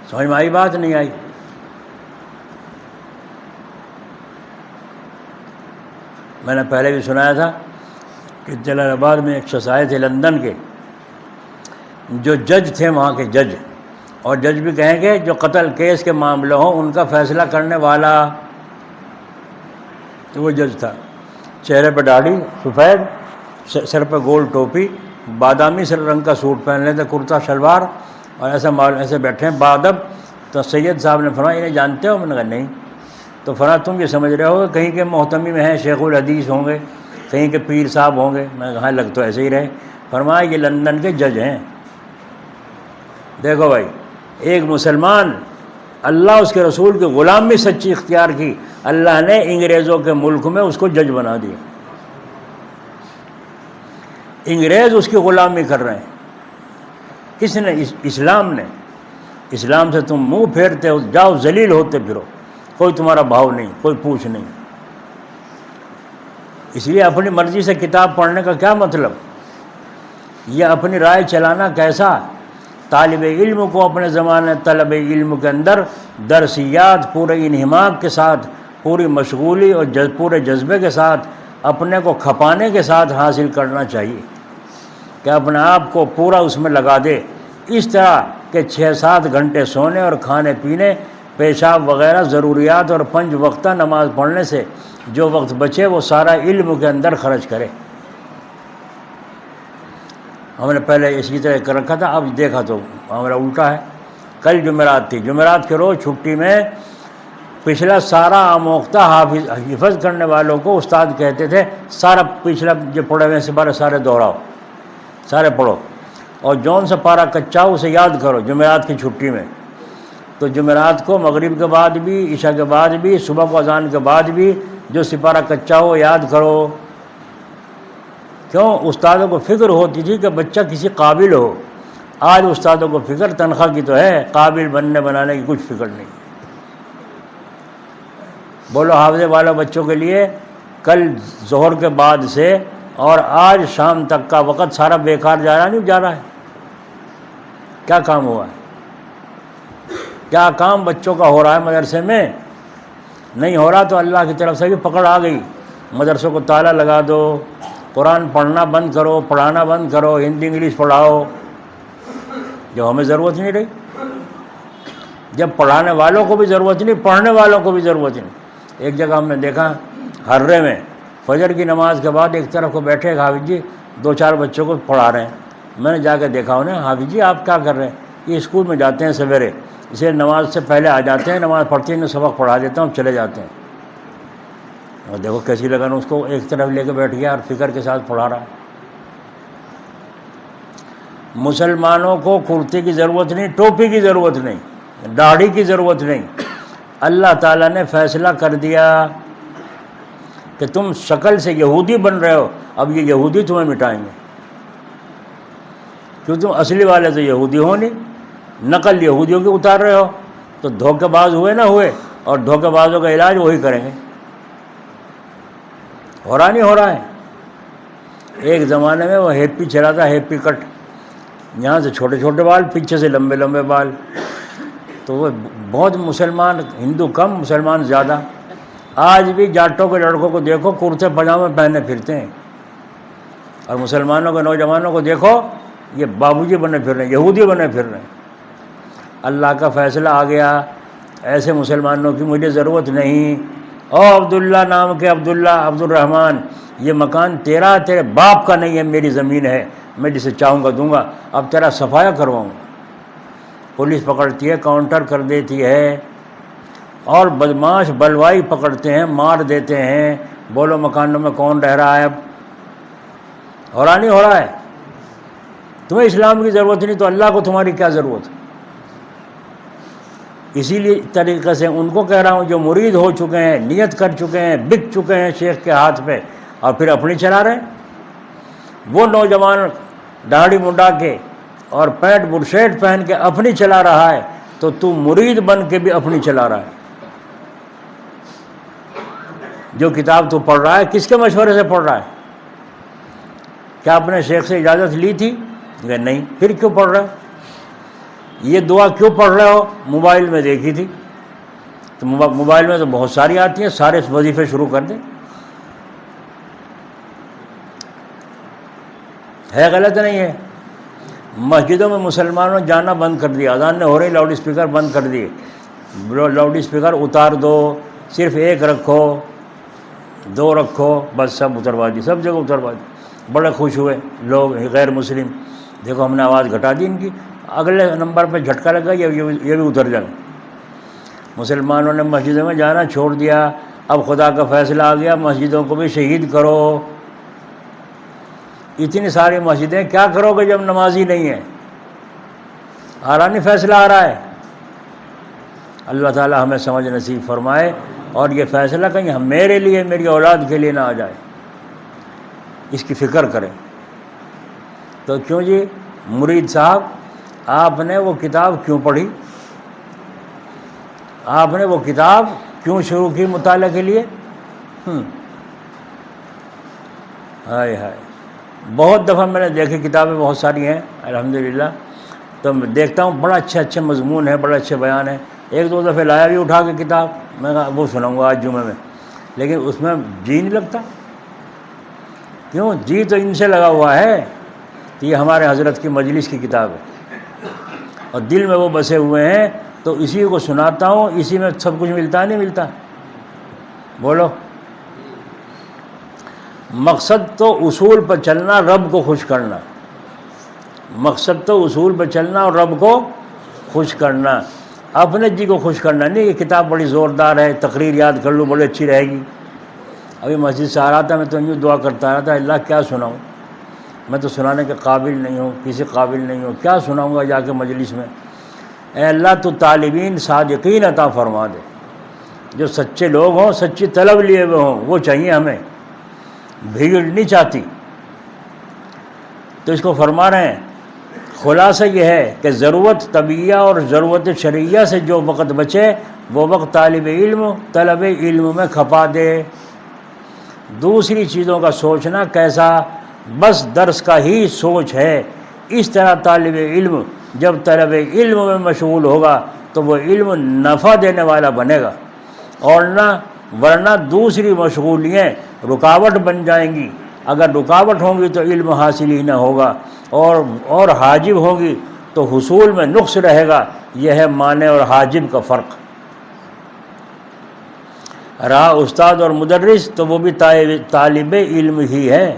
سمجھ میں آئی بات نہیں آئی؟ میں نے پہلے بھی سنایا تھا کہ جلال آباد میں ایک شخص آئے تھے لندن کے، جو جج تھے وہاں کے جج، اور جج بھی کہیں گے جو قتل کیس کے معاملے ہوں ان کا فیصلہ کرنے والا، تو وہ جج تھا، چہرے پہ داڑھی سفید، سر پہ گول ٹوپی، بادامی سر رنگ کا سوٹ پہن لیتے، کرتا شلوار، اور ایسے بیٹھے ہیں بادب۔ تو سید صاحب نے فرمایا انہیں جانتے ہو؟ میں نے کہا نہیں۔ تو فرمایا تم یہ سمجھ رہے ہو کہیں کے محتمی میں ہیں شیخ الحدیث ہوں گے، کہیں کے پیر صاحب ہوں گے؟ میں نے کہا لگ تو ایسے ہی رہے۔ فرمایا یہ لندن کے جج ہیں۔ دیکھو بھائی، ایک مسلمان اللہ اس کے رسول کی غلامی سچی اختیار کی، اللہ نے انگریزوں کے ملک میں اس کو جج بنا دیا۔ انگریز اس کی غلامی کر رہے ہیں، کس نے؟ اسلام نے۔ اسلام سے تم منہ پھیرتے ہو، جاؤ ذلیل ہوتے پھرو، کوئی تمہارا بھاؤ نہیں، کوئی پوچھ نہیں۔ اس لیے اپنی مرضی سے کتاب پڑھنے کا کیا مطلب؟ یہ اپنی رائے چلانا کیسا؟ طالب علم کو اپنے زمانے طلب علم کے اندر درسیات پورے انہماک کے ساتھ، پوری مشغولی اور پورے جذبے کے ساتھ، اپنے کو کھپانے کے ساتھ حاصل کرنا چاہیے کہ اپنے آپ کو پورا اس میں لگا دے، اس طرح کہ 6-7 گھنٹے سونے اور کھانے پینے، پیشاب وغیرہ ضروریات اور 5 وقتہ نماز پڑھنے سے جو وقت بچے وہ سارا علم کے اندر خرچ کرے۔ ہم نے پہلے اسی طرح کر رکھا تھا، اب دیکھا تو ہمارا الٹا ہے۔ کل جمعرات تھی، جمعرات کے روز چھٹی میں پچھلا سارا آموختہ حفظ کرنے والوں کو استاد کہتے تھے سارا پچھلا جو پڑھے ہوئے سپارے سارے دوہراؤ، سارے پڑھو، اور جون سا پارا کچا ہو اسے یاد کرو جمعرات کی چھٹی میں۔ تو جمعرات کو مغرب کے بعد بھی، عشاء کے بعد بھی، صبح کو اذان کے بعد بھی جو سپارہ کچا ہو یاد کرو۔ کیوں؟ استادوں کو فکر ہوتی تھی کہ بچہ کسی قابل ہو۔ آج استادوں کو فکر تنخواہ کی تو ہے، قابل بننے بنانے کی کچھ فکر نہیں۔ بولو حافظے والوں بچوں کے لیے کل ظہر کے بعد سے اور آج شام تک کا وقت سارا بیکار جا رہا نہیں جا رہا ہے؟ کیا کام ہوا ہے؟ کیا کام بچوں کا ہو رہا ہے مدرسے میں؟ نہیں ہو رہا تو اللہ کی طرف سے بھی پکڑ آ گئی، مدرسوں کو تالا لگا دو، قرآن پڑھنا بند کرو، پڑھانا بند کرو، ہندی انگلش پڑھاؤ، جو ہمیں ضرورت نہیں رہی۔ جب پڑھانے والوں کو بھی ضرورت نہیں، پڑھنے والوں کو بھی ضرورت نہیں۔ ایک جگہ ہم نے دیکھا ہررے میں فجر کی نماز کے بعد ایک طرف کو بیٹھے ایک حافظ جی 2-4 بچوں کو پڑھا رہے ہیں۔ میں نے جا کے دیکھا انہیں، حافظ جی آپ کیا کر رہے ہیں؟ یہ اسکول میں جاتے ہیں سویرے، اسے نماز سے پہلے آ جاتے ہیں، نماز پڑھتے ہیں، سبق پڑھا دیتا ہوں، چلے جاتے ہیں۔ اور دیکھو کیسی لگا نا، اس کو ایک طرف لے کے بیٹھ گیا اور فکر کے ساتھ پڑھا رہا ہے۔ مسلمانوں کو کرتے کی ضرورت نہیں، ٹوپی کی ضرورت نہیں، داڑھی کی ضرورت نہیں۔ اللہ تعالیٰ نے فیصلہ کر دیا کہ تم شکل سے یہودی بن رہے ہو، اب یہ یہودی تمہیں مٹائیں گے، کیونکہ تم اصلی والے تو یہودی ہو نہیں، نقل یہودیوں کی اتار رہے ہو، تو دھوکے باز ہوئے نہ ہوئے، اور دھوکے بازوں کا علاج وہی کریں گے۔ ہو رہا نہیں ہو رہا ہے؟ ایک زمانے میں وہ ہیپی چلا تھا، ہیپی کٹ، یہاں سے چھوٹے چھوٹے بال، پیچھے سے لمبے لمبے بال، تو وہ بہت مسلمان، ہندو کم مسلمان زیادہ۔ آج بھی جاٹوں کے لڑکوں کو دیکھو کرتے پاجامے پہنے پھرتے ہیں، اور مسلمانوں کے نوجوانوں کو دیکھو یہ بابوجی بنے پھر رہے ہیں، یہودی بنے پھر رہے ہیں۔ اللہ کا فیصلہ آ گیا، ایسے مسلمانوں کی مجھے ضرورت نہیں۔ او عبداللہ نام کے عبداللہ، عبد الرحمن، یہ مکان تیرا، تیرے باپ کا نہیں ہے، میری زمین ہے، میں جسے چاہوں گا دوں گا، اب تیرا صفایا کرواؤں گا۔ پولیس پکڑتی ہے، کاؤنٹر کر دیتی ہے، اور بدماش بلوائی پکڑتے ہیں، مار دیتے ہیں۔ بولو مکانوں میں کون رہ رہا ہے اب؟ ہو رہا نہیں ہو رہا ہے؟ تمہیں اسلام کی ضرورت نہیں تو اللہ کو تمہاری کیا ضرورت؟ اسی لیے طریقے سے ان کو کہہ رہا ہوں جو مرید ہو چکے ہیں، نیت کر چکے ہیں، بک چکے ہیں شیخ کے ہاتھ پہ، اور پھر اپنی چلا رہے ہیں۔ وہ نوجوان داڑھی منڈا کے اور پینٹ برشیٹ پہن کے اپنی چلا رہا ہے، تو تو مرید بن کے بھی اپنی چلا رہا ہے۔ جو کتاب تو پڑھ رہا ہے کس کے مشورے سے پڑھ رہا ہے؟ کیا اپنے شیخ سے اجازت لی تھی؟ کہ نہیں، پھر کیوں پڑھ رہا ہے؟ یہ دعا کیوں پڑھ رہے ہو؟ موبائل میں دیکھی تھی، تو موبائل میں تو بہت ساری آتی ہیں، سارے وظیفے شروع کر دیں، ہے غلط نہیں ہے؟ مسجدوں میں مسلمانوں جانا بند کر دیا، اذان نے ہو رہی لاؤڈ اسپیکر بند کر دیے، لاؤڈ اسپیکر اتار دو، صرف ایک رکھو، دو رکھو، بس سب اتروا دی، سب جگہ اتروا دی۔ بڑے خوش ہوئے لوگ غیر مسلم، دیکھو ہم نے آواز گھٹا دی ان کی، اگلے نمبر پہ جھٹکا لگا، یہ بھی اتر جائیں۔ مسلمانوں نے مسجدوں میں جانا چھوڑ دیا، اب خدا کا فیصلہ آ گیا مسجدوں کو بھی شہید کرو۔ اتنی ساری مسجدیں کیا کرو گے جب نمازی نہیں ہیں؟ آ رہا نہیں فیصلہ آ رہا ہے؟ اللہ تعالی ہمیں سمجھ نصیب فرمائے، اور یہ فیصلہ کہیں میرے لیے، میری اولاد کے لیے نہ آ جائے، اس کی فکر کریں۔ تو کیوں جی مرید صاحب، آپ نے وہ کتاب کیوں پڑھی؟ آپ نے وہ کتاب کیوں شروع کی مطالعہ کے لیے؟ ہائے ہائے، بہت دفعہ میں نے دیکھی، کتابیں بہت ساری ہیں الحمدللہ، تو میں دیکھتا ہوں بڑا اچھے مضمون ہے، بڑے اچھے بیان ہیں، ایک دو دفعہ لایا بھی اٹھا کے کتاب، میں کہا وہ سناؤں گا آج جمعے میں، لیکن اس میں جی نہیں لگتا۔ کیوں؟ جی تو ان سے لگا ہوا ہے کہ یہ ہمارے حضرت کی مجلس کی کتاب ہے، اور دل میں وہ بسے ہوئے ہیں، تو اسی کو سناتا ہوں، اسی میں سب کچھ ملتا نہیں ملتا؟ بولو۔ مقصد تو اصول پر چلنا، رب کو خوش کرنا، مقصد تو اصول پر چلنا اور رب کو خوش کرنا، اپنے جی کو خوش کرنا نہیں۔ یہ کتاب بڑی زوردار ہے، تقریر یاد کر لوں بڑی اچھی رہے گی۔ ابھی مسجد سے آ رہا تھا، میں تو یوں دعا کرتا رہا تھا، اللہ کیا سناؤں، میں تو سنانے کے قابل نہیں ہوں، کسی قابل نہیں ہوں، کیا سناؤں گا جا کے مجلس میں؟ اے اللہ تو طالبین صادقین عطا فرما دے، جو سچے لوگ ہوں، سچی طلب لیے ہوئے ہوں، وہ چاہیے ہمیں، بھیڑ نہیں چاہتی۔ تو اس کو فرما رہے ہیں، خلاصہ یہ ہے کہ ضرورت طبیعیہ اور ضرورت شرعیہ سے جو وقت بچے، وہ وقت طالب علم میں کھپا دے۔ دوسری چیزوں کا سوچنا کیسا، بس درس کا ہی سوچ ہے۔ اس طرح طالب علم جب طلب علم میں مشغول ہوگا تو وہ علم نفع دینے والا بنے گا، اور ورنہ دوسری مشغولیاں رکاوٹ بن جائیں گی۔ اگر رکاوٹ ہوں گی تو علم حاصل ہی نہ ہوگا، اور حاجب ہوں گی تو حصول میں نقص رہے گا۔ یہ ہے مانع اور حاجب کا فرق۔ رہا استاد اور مدرس تو وہ بھی طالب علم ہی ہے۔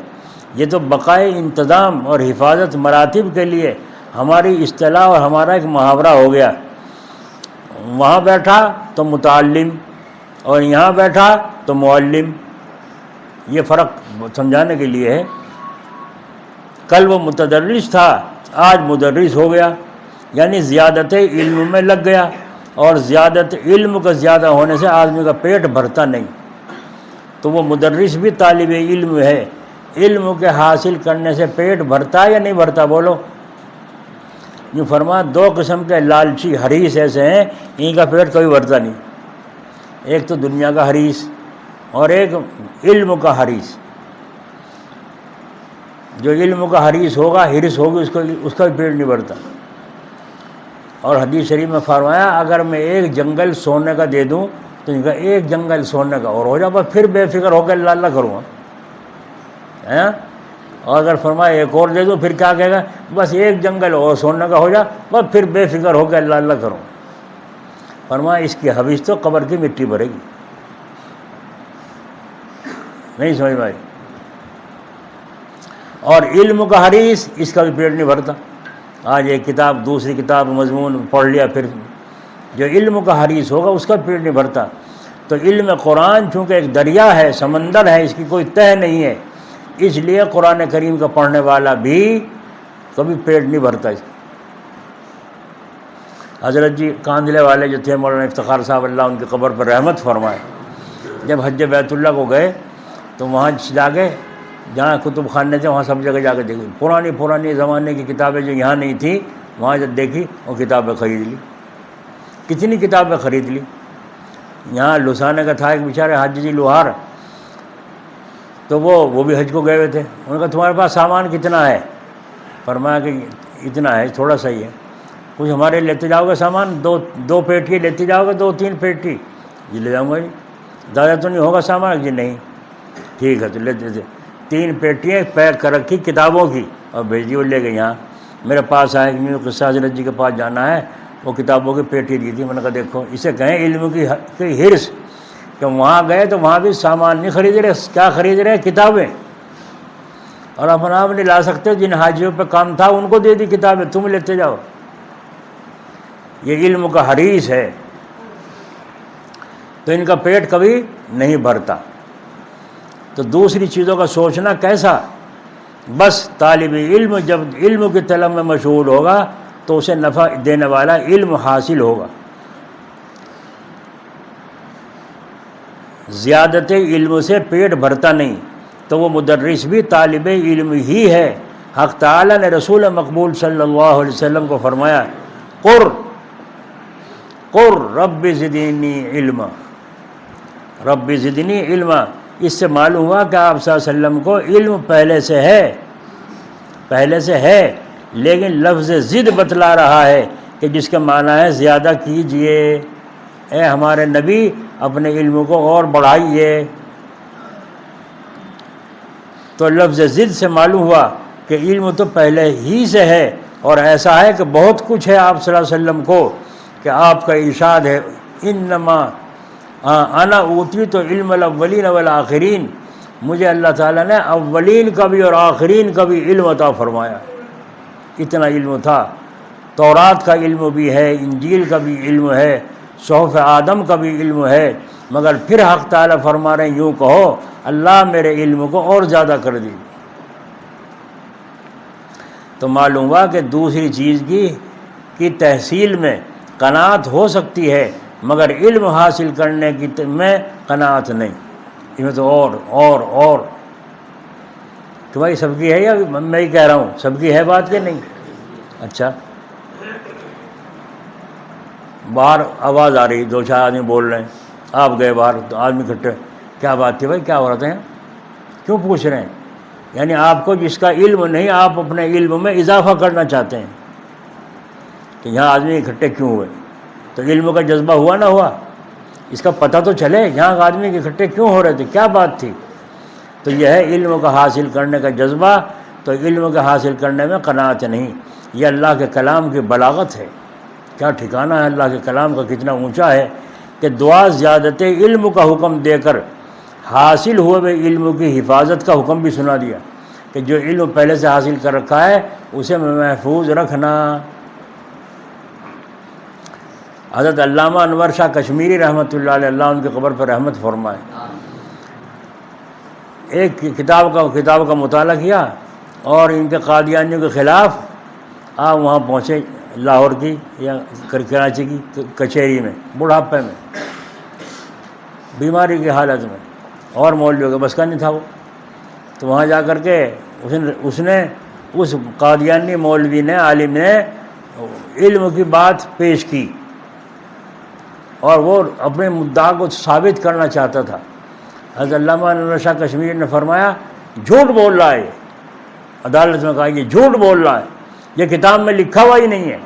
یہ تو بقائے انتظام اور حفاظت مراتب کے لیے ہماری اصطلاح اور ہمارا ایک محاورہ ہو گیا۔ وہاں بیٹھا تو متعلم، اور یہاں بیٹھا تو معلم، یہ فرق سمجھانے کے لیے ہے۔ کل وہ متدرس تھا، آج مدرس ہو گیا، یعنی زیادت علم میں لگ گیا، اور زیادت علم کا زیادہ ہونے سے آدمی کا پیٹ بھرتا نہیں۔ تو وہ مدرس بھی طالب علم ہے۔ علم کے حاصل کرنے سے پیٹ بھرتا ہے یا نہیں بھرتا؟ بولو۔ یوں فرما، دو قسم کے لالچی حریص ایسے ہیں، ان کا پیٹ کبھی بھرتا نہیں، ایک تو دنیا کا حریص اور ایک علم کا حریص۔ جو علم کا حریص ہوگا، حرص ہوگی، اس کا بھی پیٹ نہیں بھرتا۔ اور حدیث شریف میں فرمایا، اگر میں ایک جنگل سونے کا دے دوں تو ان کا ایک جنگل سونے کا اور ہو جائے، بس پھر بے فکر ہو کے اللہ اللہ کروں گا۔ اور اگر فرمایا ایک اور دے دوں، پھر کیا کہے گا؟ بس ایک جنگل اور سونے کا ہو جائے، بس پھر بے فکر ہو کے اللہ اللہ کروں۔ فرمایا اس کی حویث تو قبر کی مٹی بھرے گی۔ نہیں سمجھ میں آئی؟ اور علم کا حریص، اس کا بھی پیٹ نہیں بھرتا۔ آج ایک کتاب دوسری کتاب مضمون پڑھ لیا، پھر جو علم کا حریص ہوگا اس کا پیٹ نہیں بھرتا۔ تو علم قرآن چونکہ ایک دریا ہے، سمندر ہے، اس کی کوئی تہہ نہیں ہے، اس لیے قرآن کریم کا پڑھنے والا بھی کبھی پیٹ نہیں بھرتا اس کا۔ حضرت جی کاندلے والے جو تھے، مولانا افتخار صاحب، اللہ ان کی قبر پر رحمت فرمائے، جب حج بیت اللہ کو گئے تو وہاں جا کے جہاں کتب خانے تھے وہاں سب جگہ جا کے دیکھی، پرانی زمانے کی کتابیں جو یہاں نہیں تھیں وہاں جب دیکھی، وہ کتابیں خرید لی۔ کتنی کتابیں خرید لی۔ یہاں لسانے کا تھا ایک بیچارے حاجی جی لوہار، تو وہ بھی حج کو گئے ہوئے تھے۔ انہوں نے کہا تمہارے پاس سامان کتنا ہے؟ فرمایا کہ اتنا ہے، تھوڑا سا ہی ہے۔ کچھ ہمارے لیتے جاؤ گے سامان، دو پیٹی لیتے جاؤ گے، 2-3 پیٹی؟ جی لے جاؤں گا جی۔ زیادہ تو نہیں ہوگا سامان؟ جی نہیں۔ ٹھیک ہے تو لیتے تھے 3 پیٹیاں پیک کر رکھی کتابوں کی اور بھیج دی، وہ لے گئے یہاں میرے پاس آئے کہ قصہ حضرت جی کے پاس جانا ہے، وہ کتابوں کی پیٹی دی تھی۔ میں نے کہا دیکھو اسے کہیں علم کی حرص، کہ وہاں گئے تو وہاں بھی سامان نہیں خرید رہے، کیا خرید رہے؟ کتابیں۔ اور اپنا آپ نہیں لا سکتے، جن حاجیوں پہ کام تھا ان کو دے دی کتابیں، تم لیتے جاؤ۔ یہ علم کا حریص ہے، تو ان کا پیٹ کبھی نہیں بھرتا۔ تو دوسری چیزوں کا سوچنا کیسا؟ بس طالب علم جب علم کی طلب میں مشغول ہوگا تو اسے نفع دینے والا علم حاصل ہوگا۔ زیادت علم سے پیٹ بھرتا نہیں، تو وہ مدرس بھی طالب علم ہی ہے۔ حق تعالیٰ نے رسول مقبول صلی اللہ علیہ وسلم کو فرمایا، قر رب زدنی علما، رب زدنی علما۔ اس سے معلوم ہوا کہ آپ صلی اللہ علیہ وسلم کو علم پہلے سے ہے، لیکن لفظ زد بتلا رہا ہے کہ جس کا معنی ہے زیادہ کیجئے، اے ہمارے نبی اپنے علم کو اور بڑھائیے۔ تو لفظ زد سے معلوم ہوا کہ علم تو پہلے ہی سے ہے، اور ایسا ہے کہ بہت کچھ ہے آپ صلی اللہ علیہ وسلم کو، کہ آپ کا ارشاد ہے انما انا اوتیت علم الاولین والآخرین، مجھے اللہ تعالیٰ نے اولین کا بھی اور آخرین کا بھی علم عطا فرمایا۔ اتنا علم تھا، تورات کا علم بھی ہے، انجیل کا بھی علم ہے، صحف آدم کا بھی علم ہے، مگر پھر حق تعالیٰ فرما رہے ہیں یوں کہو اللہ میرے علم کو اور زیادہ کر دی۔ تو معلوم ہوا کہ دوسری چیز کی تحصیل میں قناعت ہو سکتی ہے، مگر علم حاصل کرنے کی میں قناعت نہیں، اس میں تو اور کہ بھائی سب کی ہے یا میں ہی کہہ رہا ہوں؟ سب کی ہے بات کہ نہیں؟ اچھا، باہر آواز آ رہی، 2-4 آدمی بول رہے ہیں، آپ گئے باہر تو آدمی اکٹھے، کیا بات تھی بھائی، کیا ہو رہا ہے، کیوں پوچھ رہے ہیں؟ یعنی آپ کو جس کا علم نہیں، آپ اپنے علم میں اضافہ کرنا چاہتے ہیں کہ یہاں آدمی اکٹھے کیوں ہوئے؟ تو علم کا جذبہ ہوا نہ ہوا، اس کا پتہ تو چلے یہاں آدمی اکٹھے کیوں ہو رہے تھے، کیا بات تھی۔ تو یہ ہے علم کا حاصل کرنے کا جذبہ، تو علم کا حاصل کرنے میں قناعت نہیں۔ یہ اللہ کے کلام کی بلاغت ہے، کیا ٹھکانہ ہے اللہ کے کلام کا، کتنا اونچا ہے کہ دعا زیادت علم کا حکم دے کر حاصل ہوئے علم کی حفاظت کا حکم بھی سنا دیا، کہ جو علم پہلے سے حاصل کر رکھا ہے اسے محفوظ رکھنا۔ حضرت علامہ انور شاہ کشمیری رحمۃ اللہ علیہ، اللہ ان کی قبر پر رحمت فرمائے، ایک کتاب کا مطالعہ کیا اور ان کے قادیانیوں کے خلاف آپ وہاں پہنچے، لاہور کی یا کراچی کی کچہری میں، بڑھاپے میں، بیماری کی حالت میں، اور مولویوں کے بس کا نہیں تھا وہ۔ تو وہاں جا کر کے اس قادیانی مولوی نے، عالم نے علم کی بات پیش کی، اور وہ اپنے مدعا کو ثابت کرنا چاہتا تھا۔ حضرت علامہ انور شاہ کشمیری نے فرمایا جھوٹ بول رہا ہے، عدالت میں کہا یہ جھوٹ بول رہا ہے، یہ کتاب میں لکھا ہوا ہی نہیں ہے۔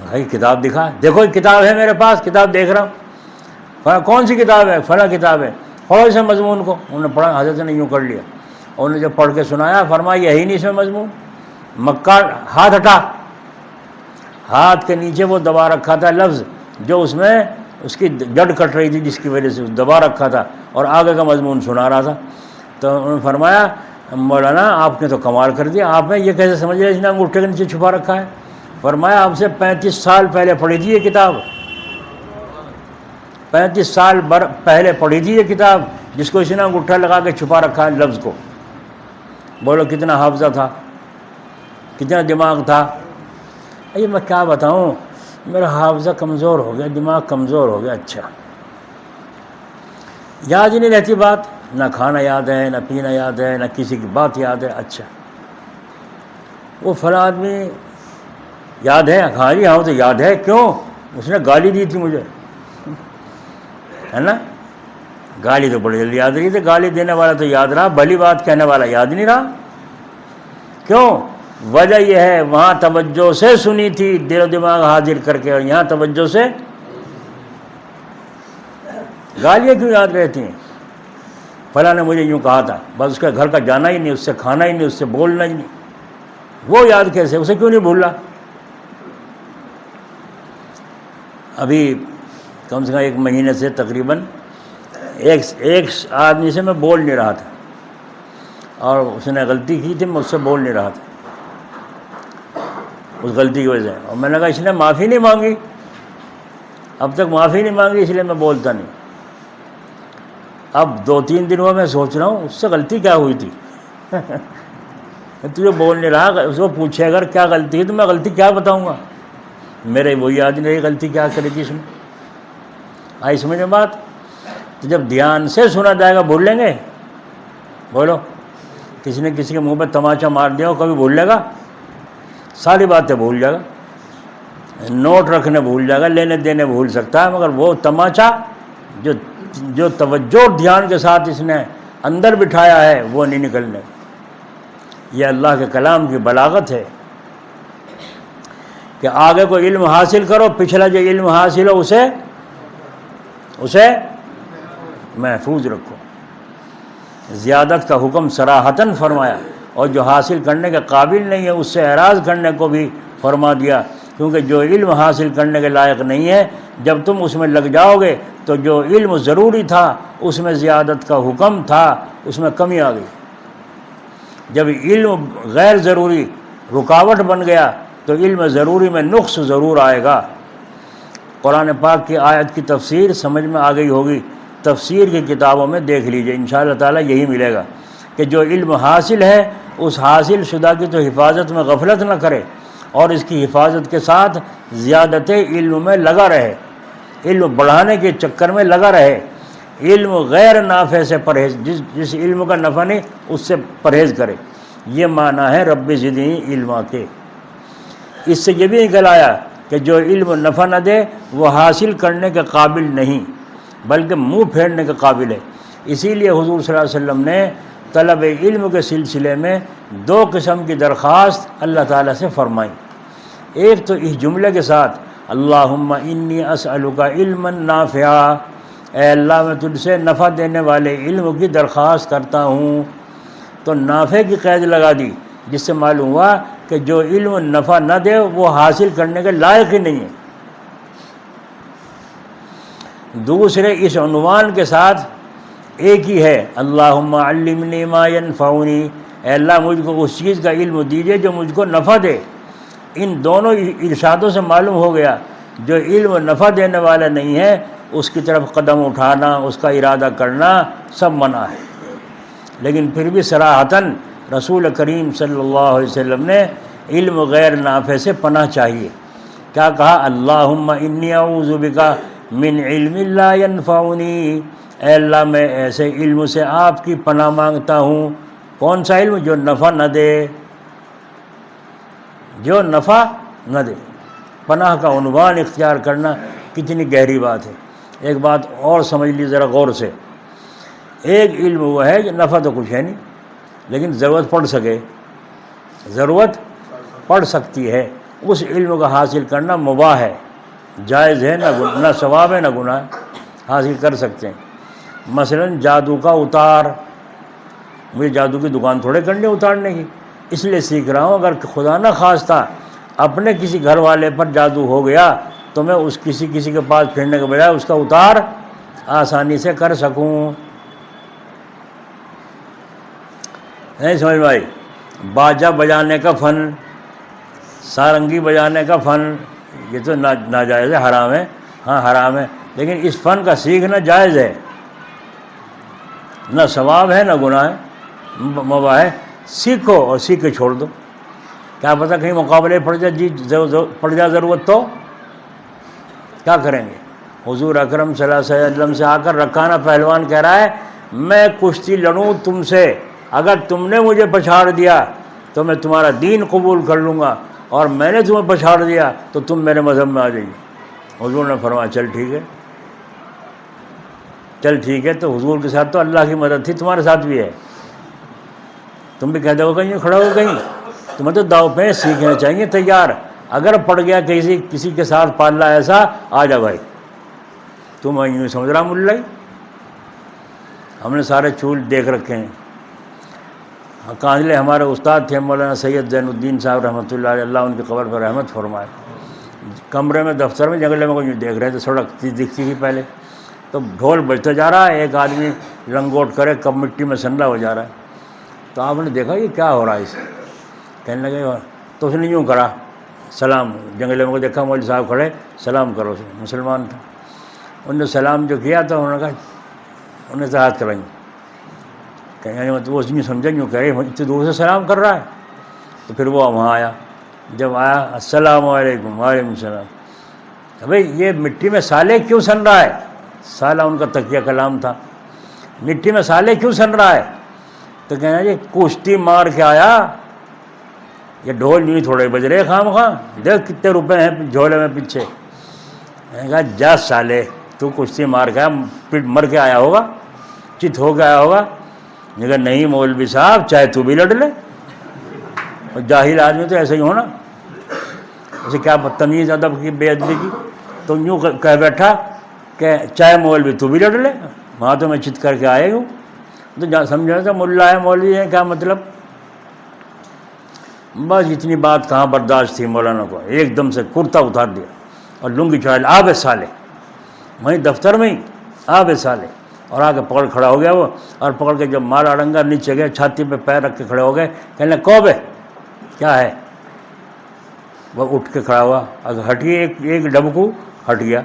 بھائی کتاب دکھا، دیکھو کتاب ہے میرے پاس، کتاب دیکھ رہا ہوں، کون سی کتاب ہے؟ فلاں کتاب ہے، پڑھو اسے مضمون کو۔ انہوں نے پڑھا، حضرت نے یوں کر لیا، انہوں نے جب پڑھ کے سنایا فرمایا یہی نہیں اس میں مضمون، مکہ ہاتھ ہٹا، ہاتھ کے نیچے وہ دبا رکھا تھا لفظ جو اس میں اس کی جڑ کٹ رہی تھی، جس کی وجہ سے دبا رکھا تھا، اور آگے کا مضمون سنا رہا تھا۔ تو انہوں نے فرمایا مولانا آپ نے تو کمال کر دیا، آپ نے یہ کیسے سمجھ رہے اس نے انگوٹھے کے نیچے چھپا رکھا ہے؟ فرمایا آپ سے 35 سال پہلے پڑھی تھی یہ کتاب، 35 سال پہلے پڑھی تھی یہ کتاب، جس کو اس نے انگوٹھا لگا کے چھپا رکھا ہے لفظ کو۔ بولو کتنا حافظہ تھا، کتنا دماغ تھا۔ یہ میں کیا بتاؤں، میرا حافظہ کمزور ہو گیا، دماغ کمزور ہو گیا۔ اچھا، یاد ہی نہیں رہتی بات، نہ کھانا یاد ہے، نہ پینا یاد ہے، نہ کسی کی بات یاد ہے۔ اچھا، وہ فلاں آدمی یاد ہے؟ ہاں جی ہاں تو یاد ہے، کیوں؟ اس نے گالی دی تھی مجھے، ہے نا؟ گالی تو بڑی جلدی یاد رہی تھی، گالی دینے والا تو یاد رہا، بھلی بات کہنے والا یاد نہیں رہا۔ کیوں؟ وجہ یہ ہے وہاں توجہ سے سنی تھی دل و دماغ حاضر کر کے، اور یہاں توجہ سے گالیاں کیوں یاد رہتی ہیں؟ فلاں نے مجھے یوں کہا تھا، بس اس کے گھر کا جانا ہی نہیں، اس سے کھانا ہی نہیں، اس سے بولنا ہی نہیں، وہ یاد کیسے؟ اسے کیوں نہیں بھول رہا؟ ابھی کم سے کم 1 مہینے سے تقریباً ایک آدمی سے میں بول نہیں رہا تھا، اور اس نے غلطی کی تھی، میں اس سے بول نہیں رہا تھا اس غلطی کی وجہ سے، اور میں نے کہا اس نے معافی نہیں مانگی، اب تک معافی نہیں مانگی، اس لیے میں بولتا نہیں۔ اب 2-3 دن ہوا میں سوچ رہا ہوں اس سے غلطی کیا ہوئی تھی تجھے بول نہیں رہا، اس کو پوچھے اگر کیا غلطی ہے تو میں غلطی کیا بتاؤں گا، میرے وہ یاد نہیں رہی غلطی کیا کری تھی اس نے۔ آئی سمجھ میں بات؟ تو جب دھیان سے سنا جائے گا بھول لیں گے؟ بولو، کسی نے کسی کے منہ پہ تماچا مار دیا ہو کبھی بھول لے گا؟ ساری باتیں بھول جائے گا، نوٹ رکھنے بھول جائے گا، لینے دینے بھول سکتا ہے، مگر وہ تماچا جو توجہ اور دھیان کے ساتھ اس نے اندر بٹھایا ہے وہ نہیں نکلنے۔ یہ اللہ کے کلام کی بلاغت ہے کہ آگے کوئی علم حاصل کرو، پچھلا جو علم حاصل ہو اسے محفوظ رکھو۔ زیادت کا حکم صراحتاً فرمایا، اور جو حاصل کرنے کے قابل نہیں ہے اس سے اعراض کرنے کو بھی فرما دیا، کیونکہ جو علم حاصل کرنے کے لائق نہیں ہے جب تم اس میں لگ جاؤ گے تو جو علم ضروری تھا اس میں زیادت کا حکم تھا، اس میں کمی آ گئی۔ جب علم غیر ضروری رکاوٹ بن گیا تو علم ضروری میں نقص ضرور آئے گا۔ قرآن پاک کی آیت کی تفسیر سمجھ میں آ گئی ہوگی، تفسیر کی کتابوں میں دیکھ لیجئے، انشاءاللہ تعالیٰ یہی ملے گا کہ جو علم حاصل ہے اس حاصل شدہ کی تو حفاظت میں غفلت نہ کرے، اور اس کی حفاظت کے ساتھ زیادت علم میں لگا رہے، علم بڑھانے کے چکر میں لگا رہے، علم غیر نافع سے پرہیز، جس علم کا نفع نہیں اس سے پرہیز کرے۔ یہ معنی ہے رب زدنی علما کے۔ اس سے یہ بھی نکل آیا کہ جو علم نفع نہ دے وہ حاصل کرنے کے قابل نہیں بلکہ منہ پھیرنے کے قابل ہے۔ اسی لیے حضور صلی اللہ علیہ وسلم نے طلب علم کے سلسلے میں 2 قسم کی درخواست اللہ تعالیٰ سے فرمائی۔ ایک تو اس جملے کے ساتھ اللہم انی اسألک علما نافعا، اے اللہ میں تجھ سے نفع دینے والے علم کی درخواست کرتا ہوں، تو نافع کی قید لگا دی، جس سے معلوم ہوا کہ جو علم نفع نہ دے وہ حاصل کرنے کے لائق ہی نہیں ہے۔ دوسرے اس عنوان کے ساتھ ایک ہی ہے، اللہم علمنی ما ینفعنی، اے اللہ مجھ کو اس چیز کا علم دیجئے جو مجھ کو نفع دے۔ ان دونوں ارشادوں سے معلوم ہو گیا جو علم نفع دینے والا نہیں ہے اس کی طرف قدم اٹھانا، اس کا ارادہ کرنا سب منع ہے۔ لیکن پھر بھی صراحتاً رسول کریم صلی اللہ علیہ وسلم نے علم غیر نافع سے پناہ چاہیے۔ کیا کہا؟ اللہم انی اعوذ بک من علم لا ینفعنی، اے اللہ میں ایسے علم سے آپ کی پناہ مانگتا ہوں۔ کون سا علم؟ جو نفع نہ دے، جو نفع نہ دے۔ پناہ کا عنوان اختیار کرنا کتنی گہری بات ہے۔ ایک بات اور سمجھ لی ذرا غور سے، ایک علم وہ ہے جو نفع تو کچھ ہے نہیں لیکن ضرورت پڑ سکے، ضرورت پڑ سکتی ہے، اس علم کا حاصل کرنا مباح ہے، جائز ہے، نہ ثواب ہے نہ گناہ، حاصل کر سکتے ہیں۔ مثلا جادو کا اتار، مجھے جادو کی دکان تھوڑے کرنی اتارنے کی، اس لیے سیکھ رہا ہوں، اگر خدا نہ خواستہ اپنے کسی گھر والے پر جادو ہو گیا تو میں اس کسی کے پاس پھرنے کے بجائے اس کا اتار آسانی سے کر سکوں۔ نہیں سمجھ میں آئی؟ باجا بجانے کا فن، سارنگی بجانے کا فن، یہ تو ناجائز ہے، حرام ہے، ہاں حرام ہے، لیکن اس فن کا سیکھنا جائز ہے، نہ ثواب ہے نہ گناہ ہے، مباح ہے۔ سیکھو اور سیکھ کے چھوڑ دو، کیا پتہ کہیں مقابلے پڑ جائے ضرورت تو کیا کریں گے؟ حضور اکرم صلی اللہ علیہ وسلم سے آ کر رکانہ پہلوان کہہ رہا ہے میں کشتی لڑوں تم سے، اگر تم نے مجھے پچھاڑ دیا تو میں تمہارا دین قبول کر لوں گا، اور میں نے تمہیں پچھاڑ دیا تو تم میرے مذہب میں آ جائیے۔ حضور نے فرمایا چل ٹھیک ہے، چل ٹھیک ہے۔ تو حضور کے ساتھ تو اللہ کی مدد تھی، تمہارے ساتھ بھی ہے، تم بھی کہہ دو کہیں کھڑا ہو کہیں تمہیں تو داؤ پہ سیکھنے چاہیے تیار. اگر پڑ گیا کسی کے ساتھ پاللہ ایسا, آ جا بھائی, تم یوں سمجھ رہا ملا ہی. ہم نے سارے چول دیکھ رکھے ہیں. کانجلے ہمارے استاد تھے مولانا سید زین الدین صاحب رحمۃ اللہ علیہ, اللہ ان کی قبر پر رحمت فرمائے. کمرے میں دفتر میں جنگلے میں کو یوں دیکھ رہے تھے, سڑک دکھتی تھی پہلے, تو ڈھول بجتا جا رہا ہے, ایک آدمی لنگوٹ کرے کب مٹی میں سنڈا ہو جا رہا ہے. تو آپ نے دیکھا یہ کیا ہو رہا ہے اسے, کہنے لگے. تو اس نے یوں کرا سلام, جنگلے میں کو دیکھا مولوی صاحب کھڑے, سلام کرو. اسے مسلمان تھا, انہوں نے سلام جو کیا تو انہوں نے کہا, انہوں نے تو ہاتھ کرائیں, کہ وہ یوں سمجھا یوں کہہ رہے اتنی دور سے سلام کر رہا ہے. تو پھر وہ وہاں آیا, جب آیا السلام علیکم, وعلیکم السلام. بھائی یہ مٹی میں سالے کیوں سن رہا ہے؟ سالہ ان کا تکیہ کلام تھا. مٹی میں سالے کیوں سن رہا ہے؟ تو کہنا جی کشتی مار کے آیا, یہ ڈھول نہیں تھوڑے بج رہے خام خواہ, دیکھ کتنے روپے ہیں جھولے میں پیچھے. میں نے کہا جا سالے, تو کشتی مار کے مر کے آیا ہوگا, چت ہو کے آیا ہوگا. میں کہا نہیں مولوی صاحب, چاہے تو بھی لڑ لے. اور جاہل آدمی تو ایسے ہی ہونا, اسے کیا بدتمیز ادب کی بے ادبی کی. تو یوں کہہ بیٹھا کہ چاہے مولوی تو بھی لڑ لے, وہاں تو میں چت کر کے آئے ہوں. تو سمجھا تھا ملا ہے مولوی ہے کیا مطلب. بس اتنی بات کہاں برداشت تھی مولانا کو, ایک دم سے کرتا اتار دیا اور لنگی چڑھا, آ بے سالے, وہیں دفتر میں ہی, آ بے سالے. اور آ کے پکڑ کھڑا ہو گیا وہ, اور پکڑ کے جب مال اڑنگا نیچے گئے, چھاتی پہ پیر رکھ کے کھڑے ہو گئے. کہنے لگے کو بے کیا ہے؟ وہ اٹھ کے کھڑا ہوا, اگر ہٹیے ایک ڈبکو ہٹ گیا.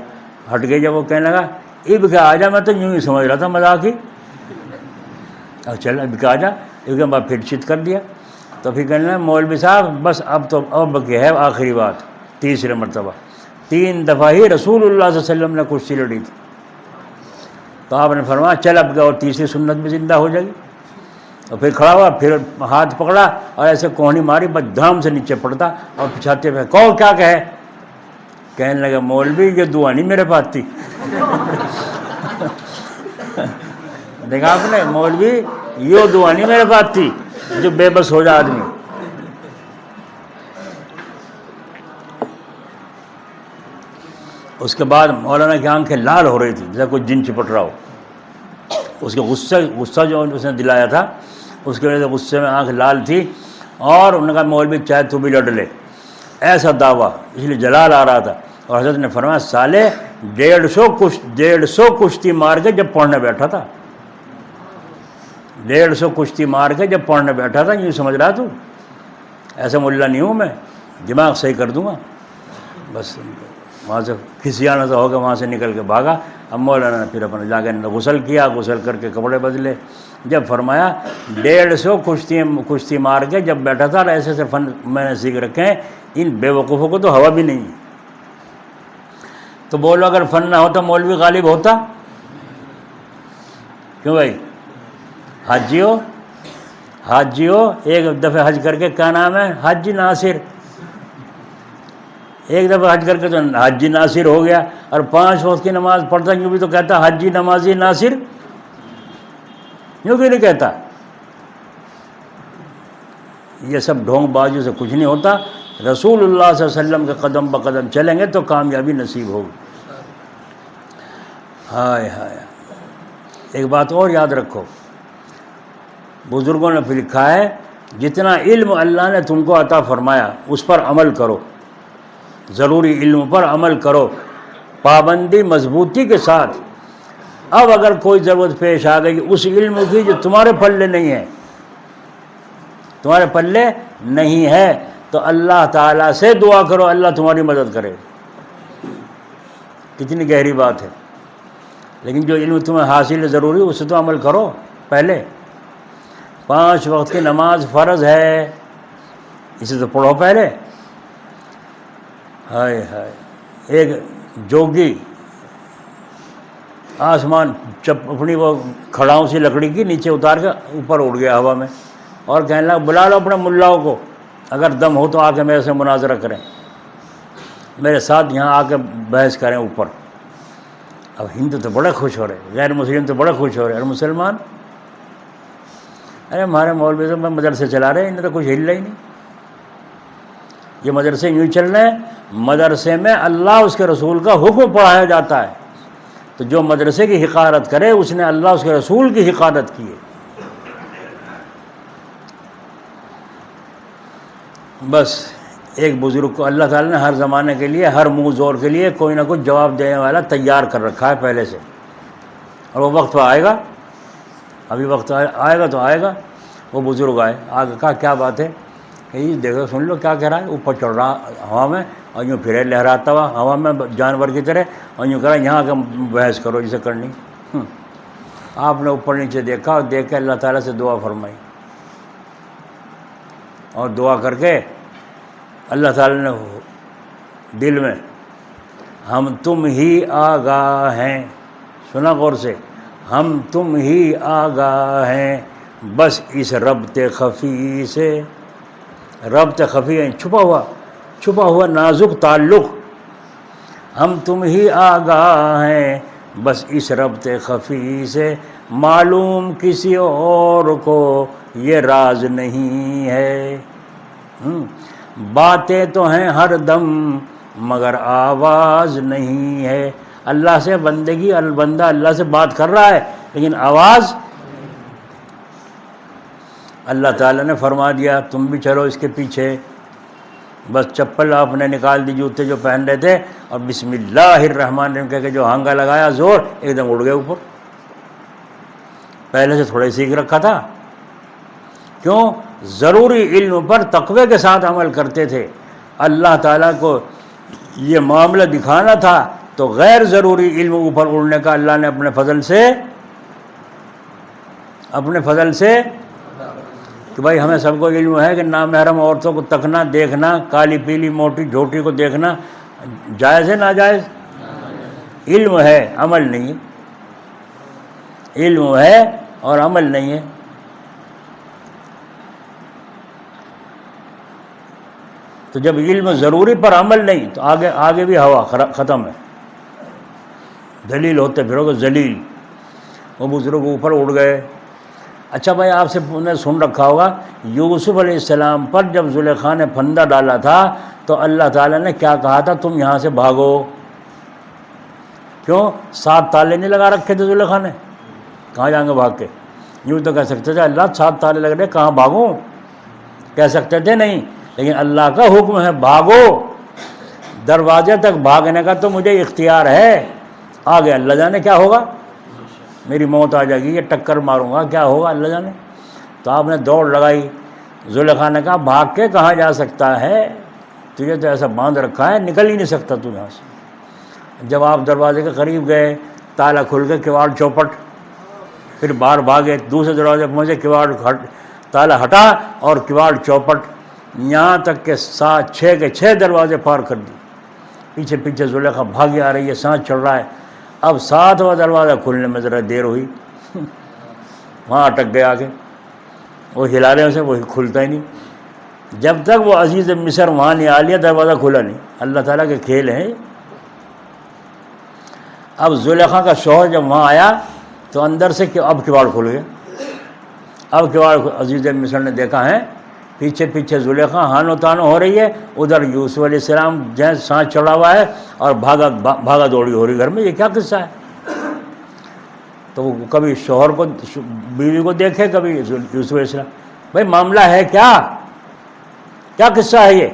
ہٹ گئے جب وہ کہنے لگا اب کیا آ جا, میں تو یوں ہی سمجھ رہا تھا مذاق ہی. اب چل اب کیا آ جا, ایک دم بعد پھر چت کر دیا. تو پھر کہنے لگا مولوی صاحب بس اب کی ہے آخری بات, تیسرے مرتبہ. 3 دفعہ ہی رسول اللہ صلی اللہ علیہ وسلم نے کشتی لڑی تھی. تو آپ نے فرمایا چل اب گیا, اور تیسری سنت بھی زندہ ہو جائے گی. اور پھر کھڑا ہوا, پھر ہاتھ پکڑا اور ایسے کوہنی ماری, بس دھام سے نیچے پڑتا اور پچھاتے پہ کہو کیا کہے. کہنے لگا مولوی یہ دعا نہیں میرے پاس تھی. دیکھا آپ نے, مولوی یہ دعا نہیں میرے پاس تھی جو بے بس ہو جائے آدمی. اس کے بعد مولانا کی آنکھیں لال ہو رہی تھی جیسے کوئی جن چپٹ رہا ہو. اس کے غصہ جو اس نے دلایا تھا اس کی وجہ سے غصے میں آنکھ لال تھی. اور انہوں نے کہا مولوی چاہے تو بھی لڑ لے, ایسا دعویٰ, اس لیے جلال آ رہا تھا. اور حضرت نے فرمایا سالے 150 کشتی مار کے جب پڑھنے بیٹھا تھا, 150 کشتی مار کے جب پڑھنے بیٹھا تھا. یوں سمجھ رہا تو ایسا ملا نہیں ہوں میں, دماغ صحیح کر دوں گا. بس وہاں سے کھسیانا سا ہو گیا, وہاں سے نکل کے بھاگا. اب مولانا نے پھر اپنے جا کے غسل کیا, غسل کر کے کپڑے بدلے. جب فرمایا 150 کشتی مار کے جب بیٹھا تھا, اور ایسے ایسے فن میں نے سیکھ رکھے ہیں, ان بے وقوفوں کو تو ہوا بھی نہیں. تو بولو اگر فن نہ ہوتا مولوی غالب ہوتا کیوں بھائی؟ حاجی ہو ایک دفعہ حج کر کے, کیا نام ہے, حاجی ناصر. ایک دفعہ حج کر کے تو حاجی ناصر ہو گیا. اور 5 وقت کی نماز پڑھتا یوں بھی تو کہتا حاجی نمازی ناصر, یوں کیوں نہیں کہتا؟ یہ سب ڈھونگ بازیوں سے کچھ نہیں ہوتا. رسول اللہ صلی اللہ علیہ وسلم کے قدم بقدم چلیں گے تو کامیابی نصیب ہوگی. ہائے ہائے. ایک بات اور یاد رکھو, بزرگوں نے پھر لکھا ہے جتنا علم اللہ نے تم کو عطا فرمایا اس پر عمل کرو, ضروری علم پر عمل کرو, پابندی مضبوطی کے ساتھ. اب اگر کوئی ضرورت پیش آ گئی اس علم کی جو تمہارے پلے نہیں ہے, تمہارے پلے نہیں ہے, تو اللہ تعالیٰ سے دعا کرو اللہ تمہاری مدد کرے. کتنی گہری بات ہے. لیکن جو علم تمہیں حاصل ہے ضروری, اس سے تو عمل کرو. پہلے 5 وقت کی نماز فرض ہے, اسے تو پڑھو پہلے. ہائے ہائے. ایک جوگی آسمان اپنی وہ کھڑاؤں سی لکڑی کی نیچے اتار کے اوپر اڑ گیا ہوا میں, اور کہنے لگا بلا لو اپنے ملاؤں کو, اگر دم ہو تو آ کے میرے سے مناظرہ کریں, میرے ساتھ یہاں آ کے بحث کریں اوپر. اب ہندو تو بڑے خوش ہو رہے, غیر مسلم تو بڑے خوش ہو رہے, اور مسلمان ارے ہمارے مولوی تو میں مدرسے چلا رہے, انہیں تو کچھ ہلا ہی نہیں. یہ مدرسے یوں چل رہے ہیں، مدرسے میں اللہ اس کے رسول کا حکم پڑھایا جاتا ہے، تو جو مدرسے کی حقارت کرے اس نے اللہ اس کے رسول کی حقارت کی ہے۔ بس ایک بزرگ کو اللہ تعالیٰ نے ہر زمانے کے لیے، ہر منہ زور کے لیے کوئی نہ کچھ جواب دینے والا تیار کر رکھا ہے پہلے سے، اور وہ وقت آئے گا، ابھی وقت آئے گا تو آئے گا۔ وہ بزرگ آئے، آگے کہا کیا بات ہے؟ کہ یہ دیکھو سن لو کیا کہہ رہا ہے، اوپر چڑھ رہا ہوا میں اور یوں پھرے لہراتا ہوا ہوا میں جانور کی طرح، اور یوں کہہ رہا یہاں کا بحث کرو جسے کرنی۔ آپ نے اوپر نیچے دیکھا اور دیکھ کے اللہ تعالیٰ سے دعا فرمائی، اور دعا کر کے اللہ تعالیٰ نے دل میں ہم تم ہی آگاہ ہیں، سنا غور سے، ہم تم ہی آگاہ ہیں بس اس ربط خفی سے، ربط خفی ہے چھپا ہوا نازک تعلق، ہم تم ہی آگاہ ہیں بس اس ربط خفی سے، معلوم کسی اور کو یہ راز نہیں ہے، باتیں تو ہیں ہر دم مگر آواز نہیں ہے۔ اللہ سے بندہ اللہ سے بات کر رہا ہے لیکن آواز، اللہ تعالیٰ نے فرما دیا تم بھی چلو اس کے پیچھے، بس چپل آپ نے نکال دی جوتے جو پہن رہے تھے، اور بسم اللہ الرحمن الرحیم کہہ کے جو ہانگا لگایا زور، ایک دم اڑ گئے اوپر۔ پہلے سے تھوڑے سیکھ رکھا تھا، کیوں؟ ضروری علم پر تقوی کے ساتھ عمل کرتے تھے، اللہ تعالیٰ کو یہ معاملہ دکھانا تھا تو غیر ضروری علم اوپر اڑنے کا اللہ نے اپنے فضل سے کہ بھائی ہمیں سب کو علم ہے کہ نامحرم عورتوں کو تکنا، دیکھنا، کالی پیلی موٹی جھوٹی کو دیکھنا جائز ہے ناجائز؟ علم ہے، عمل نہیں ہے، علم ہے اور عمل نہیں ہے۔ تو جب علم ضروری پر عمل نہیں تو آگے بھی ہوا ختم ہے، ذلیل ہوتے پھرو گے ذلیل۔ وہ بزرگ اوپر اڑ گئے۔ اچھا بھائی آپ سے نے سن رکھا ہوگا یوسف علیہ السلام پر جب زلیخا نے پھندا ڈالا تھا تو اللہ تعالیٰ نے کیا کہا تھا؟ تم یہاں سے بھاگو۔ کیوں؟ 7 تالے نہیں لگا رکھے تھے زلیخا نے، کہاں جائیں گے بھاگ کے؟ یوں تو کہہ سکتے تھے اللہ 7 تالے لگ رہے کہاں بھاگوں، کہہ سکتے تھے نہیں، لیکن اللہ کا حکم ہے بھاگو، دروازے تک بھاگنے کا تو مجھے اختیار ہے، آگے اللہ جانے کیا ہوگا، میری موت آ جائے گی، یہ ٹکر ماروں گا، کیا ہوگا اللہ جانے۔ تو آپ نے دوڑ لگائی، زلیخا نے کہا بھاگ کے کہاں جا سکتا ہے، تجھے تو ایسا باندھ رکھا ہے نکل ہی نہیں سکتا تو یہاں سے۔ جب آپ دروازے کے قریب گئے، تالا کھل کے کواڑ چوپٹ، پھر باہر بھاگے، دوسرے دروازے پہنچے، تالا ہٹا اور کواڑ چوپٹ، یہاں تک کہ 6 کے 6 دروازے پار کر دی۔ پیچھے پیچھے زلیخا بھاگی آ رہی ہے، سانس چڑھ رہا ہے۔ اب 7واں دروازہ کھلنے میں ذرا دیر ہوئی، وہاں اٹک گیا آگے، وہ ہلا رہے ہیں اسے، وہ کھلتا ہی نہیں۔ جب تک وہ عزیز مصر وہاں نہیں آ لیا دروازہ کھلا نہیں۔ اللہ تعالیٰ کے کھیل ہیں۔ اب زلیخا کا شوہر جب وہاں آیا تو اندر سے اب کواڑ کھل گیا، اب کواڑ عزیز مصر نے دیکھا ہے پیچھے پیچھے زلیخا ہانو تانو ہو رہی ہے، ادھر یوسف علیہ السلام جہاں سانس چڑھا ہوا ہے اور بھاگا دوڑی ہو رہی گھر میں، یہ کیا قصہ ہے؟ تو وہ کبھی شوہر کو بیوی کو دیکھے، کبھی یوسف علیہ السلام، بھائی معاملہ ہے کیا قصہ ہے یہ؟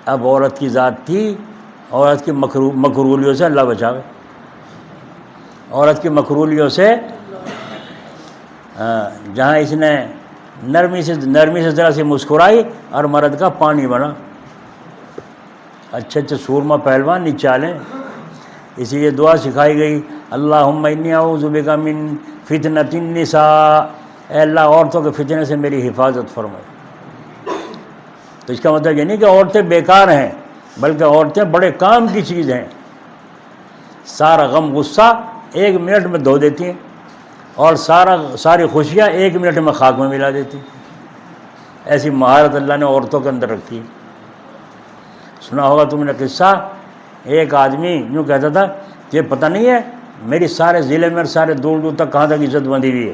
اب عورت کی ذات تھی، عورت کی مکرولیوں سے اللہ بچاوے، عورت کی مکرولیوں سے، جہاں اس نے نرمی سے ذرا سی مسکرائی اور مرد کا پانی بنا۔ اچھے سورما پہلوان نہیں چالیں، اسی لیے دعا سکھائی گئی، اللہم انی اعوذ بک من فتنۃ النساء، اے اللہ عورتوں کے فتنے سے میری حفاظت فرمائے۔ تو اس کا مطلب یہ نہیں کہ عورتیں بیکار ہیں، بلکہ عورتیں بڑے کام کی چیز ہیں۔ سارا غم غصہ 1 منٹ میں دھو دیتی ہیں، اور ساری خوشیاں 1 منٹ میں خاک میں ملا دیتی۔ ایسی مہارت اللہ نے عورتوں کے اندر رکھی۔ سنا ہوگا تم نے قصہ، ایک آدمی یوں کہتا تھا کہ پتہ نہیں ہے میری سارے ضلع میں سارے دور دور تک کہاں تک عزت بندھی ہوئی ہے۔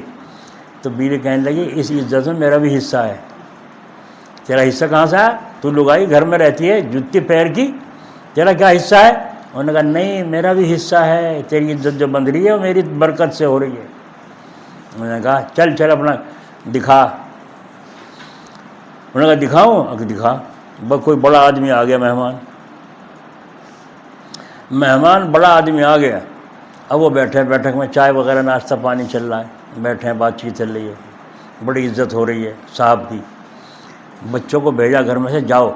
تو بیوی کہنے لگی اس عزت میں میرا بھی حصہ ہے، تیرا حصہ کہاں سے آیا؟ تو لگائی گھر میں رہتی ہے جوتی پیر کی، تیرا کیا حصہ ہے؟ انہوں نے کہا نہیں میرا بھی حصہ ہے، تیری عزت جو بن رہی ہے وہ میری برکت سے ہو رہی ہے۔ انہوں نے کہا چل چل اپنا دکھا۔ انہوں نے کہا دکھاؤں؟ دکھا۔ بس کوئی بڑا آدمی آ گیا، مہمان بڑا آدمی آ گیا۔ اب وہ بیٹھے بیٹھک میں چائے وغیرہ ناشتہ پانی چل رہا ہے، بیٹھے ہیں، بات چیت چل رہی ہے، بڑی عزت ہو رہی ہے صاحب کی۔ بچوں کو بھیجا گھر میں سے، جاؤ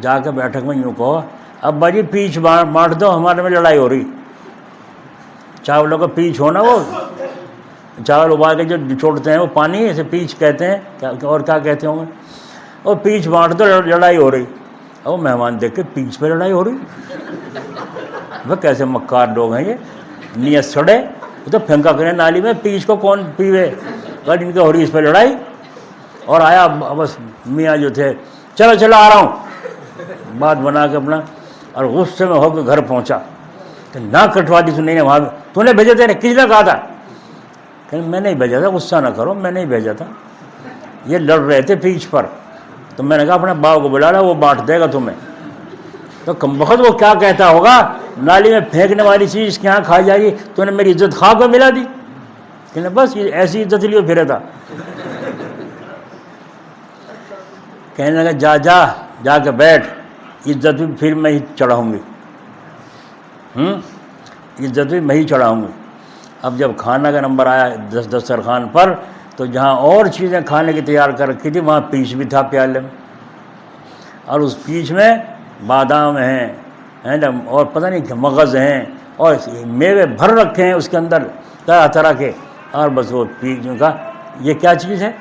جا کے بیٹھک میں یوں کہو ابا جی پیچھ بانٹ دو، ہمارے میں لڑائی ہو رہی۔ چاولوں کا پیچھ ہونا، وہ چاول ابال کے جو چھوڑتے ہیں وہ پانی، اسے پیچھ کہتے ہیں، اور کیا کہتے ہوں گے، وہ پیچھ بانٹ دو لڑائی ہو رہی۔ اور وہ مہمان دیکھ کے پیچھ پہ لڑائی ہو رہی، وہ کیسے مکار لوگ ہیں یہ، نیت سڑے، وہ تو پھینکا کریں نالی میں، پیچھ کو کون پیوے، اگر ان کے ہو رہی اس پہ لڑائی۔ اور آیا بس میاں جو تھے، چلو چلو آ رہا ہوں، بات بنا کے اپنا، اور غصے میں ہو کے گھر پہنچا کہ نہ کٹوا دی تو نہیں، وہاں تو نے بھیجا تھا، کس نے کہا تھا؟ کہ میں نہیں بھیجا تھا، غصہ نہ کرو، میں نہیں بھیجا تھا، یہ لڑ رہے تھے پیچھ پر، تو میں نے کہا اپنے باپ کو بلا لا، وہ بانٹ دے گا تمہیں۔ تو کم وقت وہ کیا کہتا ہوگا، نالی میں پھینکنے والی چیز اس کے یہاں کھا جائے گی، تو نے میری عزت خاک میں ملا دی، کہ بس یہ ایسی عزت لیے پھرے تھا۔ کہنے لگا جا جا جا کے بیٹھ، عزت بھی پھر میں ہی چڑھاؤں گی، عزت بھی میں ہی چڑھاؤں گی۔ اب جب کھانا کا نمبر آیا دسترخوان پر، تو جہاں اور چیزیں کھانے کی تیار کر رکھی تھی وہاں پیچ بھی تھا پیالے میں، اور اس پیچ میں بادام ہیں اور پتہ نہیں کہ مغز ہیں اور میوے بھر رکھے ہیں اس کے اندر طرح طرح کے، اور بس وہ پیچ میں کہا یہ کیا چیز ہے؟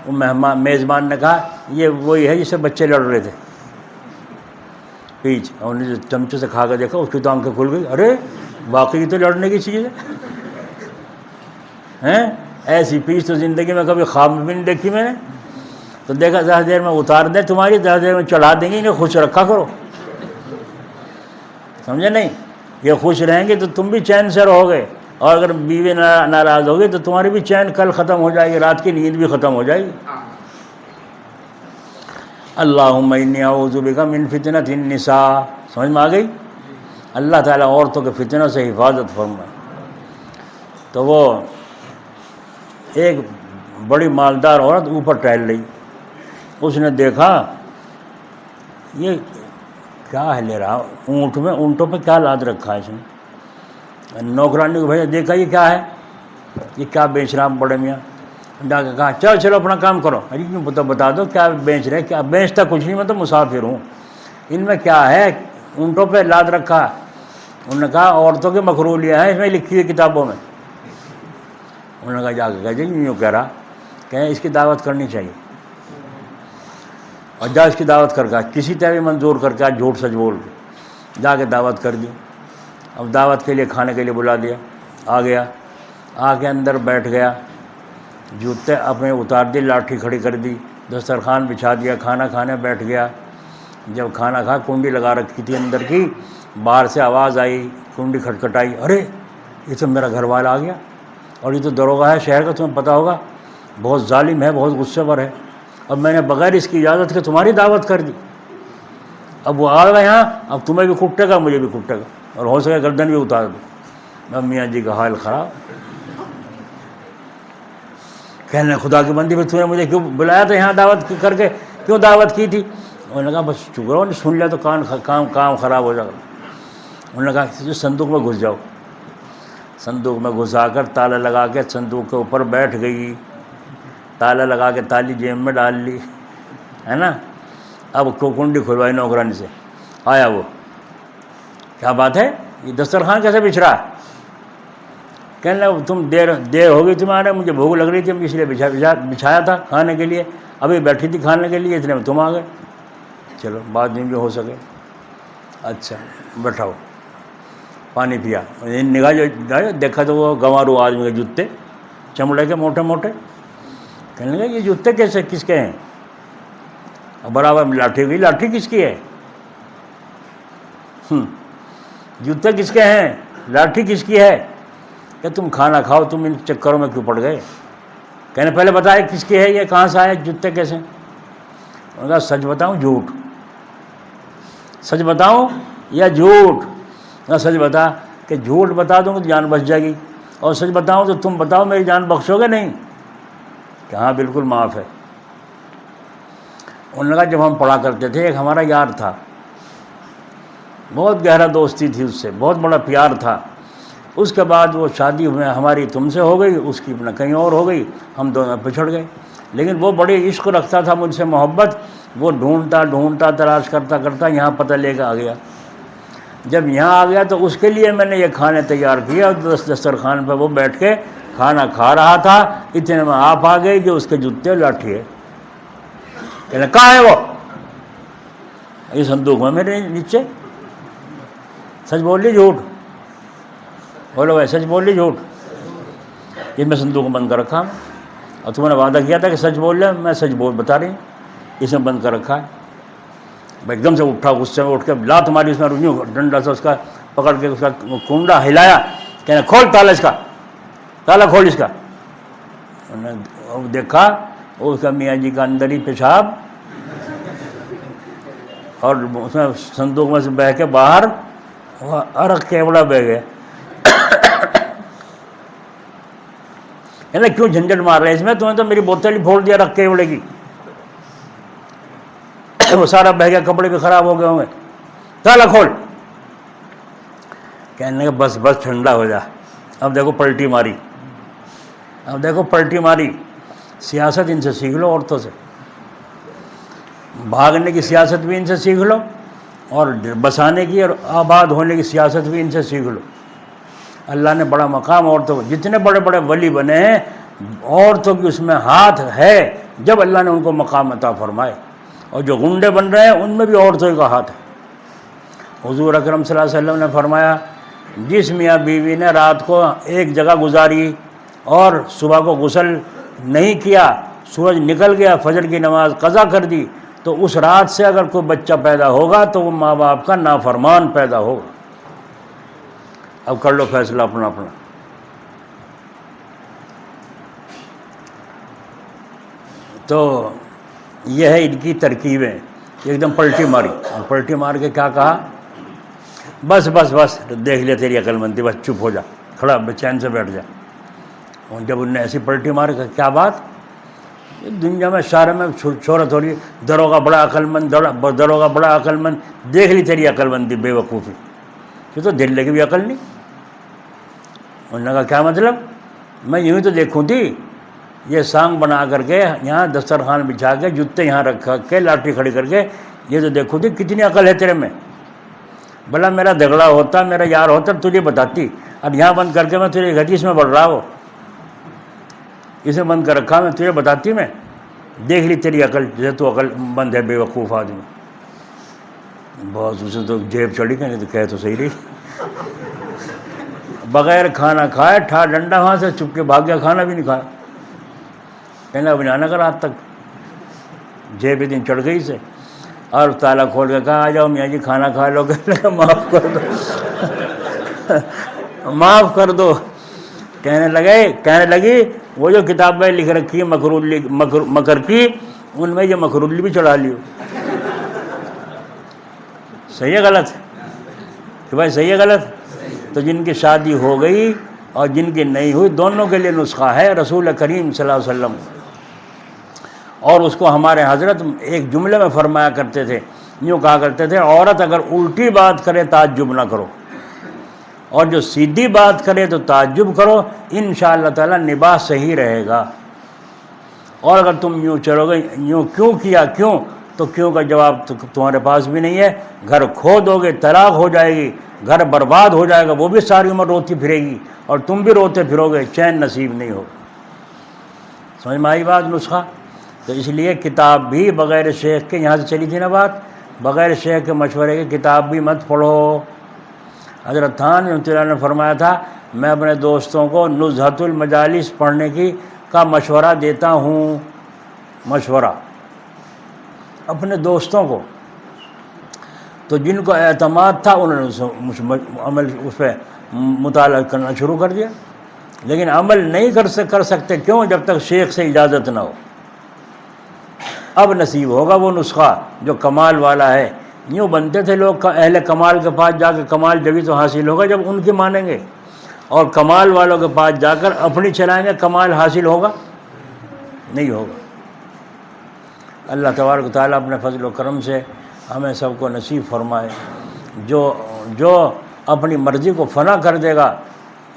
وہ میزبان نے کہا یہ وہی ہے جس سے بچے لڑ رہے تھے، پیچ۔ اور انہوں نے چمچے سے کھا کے دیکھا، اس کی تو آنکھیں کھل گئی، ارے واقعی تو لڑنے کی چیز ہے، ایسی پیچ تو زندگی میں کبھی خواب میں بھی نہیں دیکھی میں نے۔ تو دیکھا زیادہ دیر میں اتار دیں تمہاری، زیادہ دیر میں چڑھا دیں گے، انہیں خوش رکھا کرو، سمجھے نہیں؟ یہ خوش رہیں گے تو تم بھی چین سے رہو گے، اور اگر بیوی ناراض ہوگی تو تمہاری بھی چین کل ختم ہو جائے گی، رات کی نیند بھی ختم ہو جائے گی۔ اللہم انی اعوذ بک من فتنۃ النساء، سمجھ میں آ گئی؟ اللہ تعالیٰ عورتوں کے فتنوں سے حفاظت فرمائے۔ تو وہ ایک بڑی مالدار عورت اوپر ٹہل رہی، اس نے دیکھا یہ کیا ہے لے رہا، اونٹ میں، اونٹوں پہ کیا لاد رکھا ہے اس نے۔ نوکرانی کو بھیجا، دیکھا یہ کیا ہے، یہ کیا بیچ رہا بڑے میاں؟ جا کے کہا چلو چلو اپنا کام کرو۔ ارے کیوں بتا دو کیا بیچ رہے؟ کیا بیچتا کچھ نہیں، میں تو مسافر ہوں، ان میں کیا ہے؟ اونٹوں پہ لاد رکھا۔ انہوں نے کہا عورتوں کے مخرولیاں ہیں اس میں لکھی ہوئی کتابوں میں۔ انہوں نے کہا جا کے کہا جی یوں کہہ رہا، کہیں اس کی دعوت کرنی چاہیے، اور جا اس کی دعوت کر کے کسی طرح بھی منظور کر کے جھوٹ سچ بول کے جا کے دعوت کر دی۔ اب دعوت کے لیے کھانے کے لیے بلا دیا، آ گیا، آ کے اندر بیٹھ گیا، جوتے اپنے اتار دی، لاٹھی کھڑی کر دی، دسترخوان بچھا دیا، کھانا کھانے بیٹھ گیا۔ جب کھانا کھا کنڈی لگا رکھی تھی اندر کی، باہر سے آواز آئی، کنڈی کھٹکھٹائی، ارے یہ تو میرا گھر والا آ گیا، اور یہ تو دروغہ ہے شہر کا، تمہیں پتہ ہوگا، بہت ظالم ہے، بہت غصے پر ہے، اب میں نے بغیر اس کی اجازت کے تمہاری دعوت کر دی، اب وہ آ گیا یہاں، اب تمہیں بھی کٹے گا مجھے بھی کٹے گا، اور ہو سکے گردن بھی اتار دو۔ اب میاں جی کا حال خراب، کہنے خدا کی بندی پھر تو نے مجھے کیوں بلایا تھا یہاں دعوت کر کے، کیوں دعوت کی تھی؟ انہوں نے کہا بس شکر ہو، سن لیا تو کام خراب ہو جائے گا۔ انہوں نے کہا صندوق میں گھس جاؤ۔ صندوق میں گھسا کر تالا لگا کے صندوق کے اوپر بیٹھ گئی، تالا لگا کے تالی جیب میں ڈال لی، ہے نا۔ اب کنڈی کھلوائی نوکرانی سے، آیا وہ، کیا بات ہے یہ دسترخوان کیسے بچھ رہا ہے؟ کہنے لگا تم دیر ہو گئی تمہارے، مجھے بھوک لگ رہی تھی، اس لیے بچھایا تھا کھانے کے لیے، ابھی بیٹھی تھی کھانے کے لیے، اتنے میں تم آ گئے، چلو بعد میں بھی ہو سکے، اچھا بیٹھاؤ، پانی پیا۔ نگاہ جو دیکھا تو وہ گنوارو آدمی کے جوتے، چمڑے کے موٹے موٹے، کہنے لگا یہ جوتے کیسے کس کے ہیں؟ برابر لاٹھی ہوئی، لاٹھی کس کی ہے؟ جوتے کس کے ہیں؟ لاٹھی کس کی ہے؟ کہ تم کھانا کھاؤ، تم ان چکروں میں کیوں پڑ گئے؟ کہنے پہلے بتائے کس کی ہے یہ، کہاں سے آئے جوتے کیسے؟ انہوں نے کہا سچ بتاؤں جھوٹ؟ سچ بتاؤں یا جھوٹ؟ میں سچ بتا، کہ جھوٹ بتا دوں تو جان بچ جائے گی، اور سچ بتاؤں تو تم بتاؤ میری جان بخشو گے نہیں؟ کہ ہاں بالکل معاف ہے۔ انہوں نے کہا جب ہم پڑھا کرتے تھے ایک ہمارا یار تھا، بہت گہرا دوستی تھی اس سے، بہت بڑا پیار تھا، اس کے بعد وہ شادی ہماری تم سے ہو گئی، اس کی اپنا کہیں اور ہو گئی، ہم دونوں پچھڑ گئے، لیکن وہ بڑے عشق رکھتا تھا مجھ سے، محبت، وہ ڈھونڈتا تلاش کرتا یہاں پتہ لے کے آ گیا۔ جب یہاں آ گیا تو اس کے لیے میں نے یہ کھانے تیار کیا، اور دسترخوان پہ وہ بیٹھ کے کھانا کھا رہا تھا، اتنے میں آپ آ گئی جو اس کے جوتے لاٹھی ہے، کہنے کہاں ہے وہ؟ یہ صندوق میں میرے نیچے۔ سچ بول لی جھوٹ؟ بولو بھائی سچ بول لی جھوٹ؟ یہ میں صندوق میں بند کر رکھا ہوں، اور تم نے وعدہ کیا تھا کہ سچ بول لے، میں سچ بتا رہی ہوں، اس میں بند کر رکھا ہے۔ ایک دم سے اٹھا، غصے میں اٹھ کے لات ماری اس میں، رجوع ڈنڈا سے اس کا پکڑ کے اس کا کنڈا ہلایا، کہنا کھول تالا، اس کا تالا کھول اس کا۔ انہوں نے دیکھا اس کا میاں جی کا اندر ہی پیشاب، اور اس میں صندوق میں سے بہ کے باہر عرق کیوڑا بہ گیا۔ کیوں جھنجھٹ مار رہے اس میں؟ تمہیں تو میری بوتل ہی پھوڑ دیا عرق کیوڑے کی، وہ سارا بہ گیا، کپڑے بھی خراب ہو گئے ہوں گے، تالا کھول۔ کہنے کہ بس ٹھنڈا ہو جا، اب دیکھو پلٹی ماری، اب دیکھو پلٹی ماری۔ سیاست ان سے سیکھ لو، عورتوں سے بھاگنے کی سیاست بھی ان سے سیکھ لو، اور بسانے کی اور آباد ہونے کی سیاست بھی ان سے سیکھ لو۔ اللہ نے بڑا مقام عورتوں کو، جتنے بڑے بڑے ولی بنے ہیں عورتوں کی اس میں ہاتھ ہے، جب اللہ نے ان کو مقام عطا فرمائے، اور جو غنڈے بن رہے ہیں ان میں بھی عورتوں کا ہاتھ ہے۔ حضور اکرم صلی اللہ علیہ وسلم نے فرمایا جس میاں بیوی نے رات کو ایک جگہ گزاری اور صبح کو غسل نہیں کیا، سورج نکل گیا، فجر کی نماز قضا کر دی، تو اس رات سے اگر کوئی بچہ پیدا ہوگا تو وہ ماں باپ کا نافرمان پیدا ہوگا۔ اب کر لو فیصلہ اپنا اپنا۔ تو یہ ہے ان کی ترکیبیں، ایک دم پلٹی ماری، اور پلٹی مار کے کیا کہا؟ بس دیکھ لیا تیری عقل مندی، بس چپ ہو جا، کھڑا بے چین سے بیٹھ جا۔ اور جب انہوں نے ایسی پلٹی ماری، کیا بات، دنیا میں شہر میں شہرت ہو رہی ہے، دروگا بڑا عقل مند، دروگا بڑا عقل مند، دیکھ لی تیری عقل مندی، بے وقوفی، یہ تو دل کی بھی عقل نہیں۔ انہوں نے کہا کیا مطلب؟ میں یوں ہی تو دیکھوں تھی، یہ سانگ بنا کر کے یہاں دسترخوان بچھا کے جوتے یہاں رکھا کے لاٹھی کھڑی کر کے یہ تو دیکھو تھی کتنی عقل ہے تیرے میں، بھلا میرا جھگڑا ہوتا، میرا یار ہوتا تجھے بتاتی، اب یہاں بند کر کے میں تجھے حدیث میں بڑھ رہا ہو، اسے بند کر رکھا، میں تجھے بتاتی، میں دیکھ لی تیری عقل، جیسے تو عقل مند ہے، بے وقوف آدمی۔ بہت اسے تو جیب چڑھی کہ نہیں تو کہہ تو صحیح رہی، بغیر کھانا کھائے ٹھا ڈنڈا وہاں سے چپ کے بھاگ گیا، کھانا بھی نہیں کھایا، کہنا اب نہ کر آج تک، جیب دن چڑھ گئی سے، اور تالا کھول کے کہا آ جاؤ میاں جی کھانا کھا لو گے، معاف کر دو معاف کر دو۔ کہنے لگی وہ جو کتابیں لکھ رکھی ہے مکر کی، ان میں یہ مکرولی بھی چڑھا لیو۔ صحیح ہے غلط؟ کہ بھائی صحیح ہے غلط؟ تو جن کی شادی ہو گئی اور جن کی نہیں ہوئی، دونوں کے لیے نسخہ ہے رسول کریم صلی اللہ علیہ وسلم، اور اس کو ہمارے حضرت ایک جملے میں فرمایا کرتے تھے، یوں کہا کرتے تھے عورت اگر الٹی بات کرے تعجب نہ کرو، اور جو سیدھی بات کرے تو تعجب کرو، انشاءاللہ تعالی نباہ صحیح رہے گا۔ اور اگر تم یوں چلو گے، یوں کیوں کیا، کیوں، تو کیوں کا جواب تمہارے پاس بھی نہیں ہے، گھر کھو دو گے، طلاق ہو جائے گی، گھر برباد ہو جائے گا، وہ بھی ساری عمر روتی پھرے گی، اور تم بھی روتے پھرو گے، چین نصیب نہیں ہوگا۔ سمجھ میں آئی بات، نسخہ؟ تو اس لیے کتاب بھی بغیر شیخ کے، یہاں سے چلی تھی نا بات، بغیر شیخ کے مشورے کے کتاب بھی مت پڑھو۔ حضرت تھان رحمۃ اللہ نے فرمایا تھا میں اپنے دوستوں کو نزہۃ المجالس پڑھنے کا مشورہ دیتا ہوں، مشورہ اپنے دوستوں کو، تو جن کو اعتماد تھا انہوں نے عمل اس پہ مطالعہ کرنا شروع کر دیا، لیکن عمل نہیں کر سکتے، کیوں؟ جب تک شیخ سے اجازت نہ ہو۔ اب نصیب ہوگا وہ نسخہ جو کمال والا ہے۔ یوں بنتے تھے لوگ اہل کمال کے پاس جا کے، کمال جبھی تو حاصل ہوگا جب ان کی مانیں گے، اور کمال والوں کے پاس جا کر اپنی چلائیں گے، کمال حاصل ہوگا نہیں ہوگا۔ اللہ تبارک و تعالیٰ اپنے فضل و کرم سے ہمیں سب کو نصیب فرمائے۔ جو اپنی مرضی کو فنا کر دے گا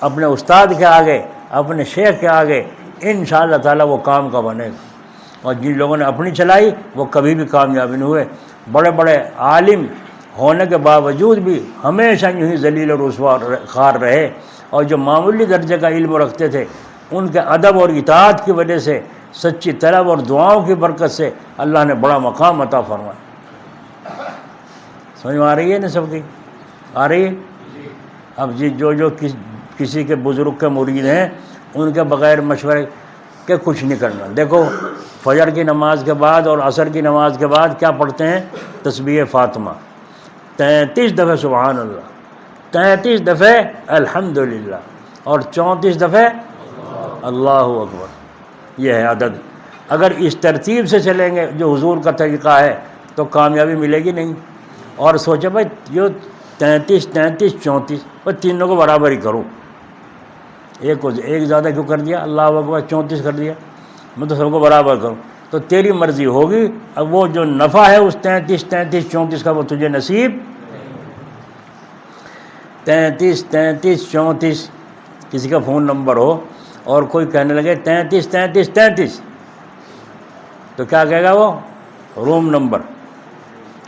اپنے استاد کے آگے، اپنے شیخ کے آگے، انشاءاللہ تعالیٰ وہ کام کا بنے گا۔ اور جن لوگوں نے اپنی چلائی وہ کبھی بھی کامیاب نہیں ہوئے۔ بڑے بڑے عالم ہونے کے باوجود بھی ہمیشہ یوں ہی ذلیل و رسوا خوار رہے، اور جو معمولی درجے کا علم رکھتے تھے ان کے ادب اور اطاعت کی وجہ سے، سچی طلب اور دعاؤں کی برکت سے اللہ نے بڑا مقام عطا فرمایا۔ سمجھ میں آ رہی ہے نا سب کی؟ آ رہی ہے؟ اب جو کسی کے بزرگ کے مرید ہیں ان کے بغیر مشورے کے کچھ نہیں کرنا۔ دیکھو فجر کی نماز کے بعد اور عصر کی نماز کے بعد کیا پڑھتے ہیں؟ تسبیح فاطمہ 33 دفعہ سبحان اللہ، 33 دفعہ الحمدللہ، اور 34 دفعہ اللہ اکبر۔ یہ ہے عدد۔ اگر اس ترتیب سے چلیں گے جو حضور کا طریقہ ہے تو کامیابی ملے گی نہیں۔ اور سوچے بھائی جو 33 34 بس تینوں کو برابر ہی کروں، ایک زیادہ کیوں کر دیا؟ اللہ اکبر 34 کر دیا، میں تو سب کو برابر کروں، تو تیری مرضی ہوگی۔ اب وہ جو نفع ہے اس 33 34 کا وہ تجھے نصیب 33 33 34۔ کسی کا فون نمبر ہو اور کوئی کہنے لگے 33 33 33، تو کیا کہے گا وہ؟ روم نمبر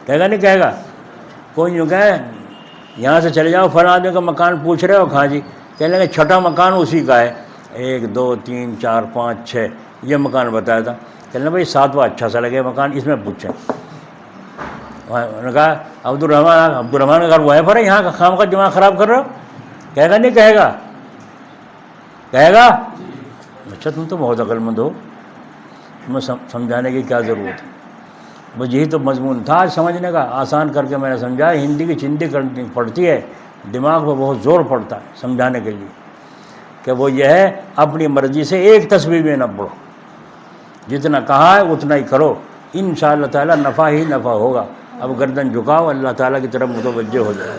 کہے گا نہیں کہے گا؟ کوئی یوں کہے یہاں سے چلے جاؤ فلاں آدمی کا مکان پوچھ رہے ہو، کہاں جی؟ کہنے لگے چھٹا مکان اسی کا ہے، 1 2 3 4 5 6 یہ مکان بتایا تھا۔ کہنے لگے بھائی 7واں اچھا سا لگے مکان، اس میں پوچھیں۔ انہوں نے کہا عبدالرحمٰن کا گھر وہ ہے پر یہاں کا خام کا دماغ خراب کر رہے ہو؟ کہے گا نہیں کہے گا؟ کہے گا؟ اچھا تم تو بہت عقل مند ہو، تمہیں سمجھانے کی کیا ضرورت ہے؟ بس یہی تو مضمون تھا آج سمجھنے کا، آسان کر کے میں نے سمجھایا۔ ہندی کی چندی کرنی پڑتی ہے، دماغ پہ بہت زور پڑتا ہے سمجھانے کے لیے، کہ وہ یہ ہے اپنی مرضی سے ایک تسبیح میں نہ پڑھو، جتنا کہا ہے اتنا ہی کرو، انشاءاللہ تعالیٰ نفع ہی نفع ہوگا۔ اب گردن جھکاؤ، اللہ تعالیٰ کی طرف متوجہ ہو جائے۔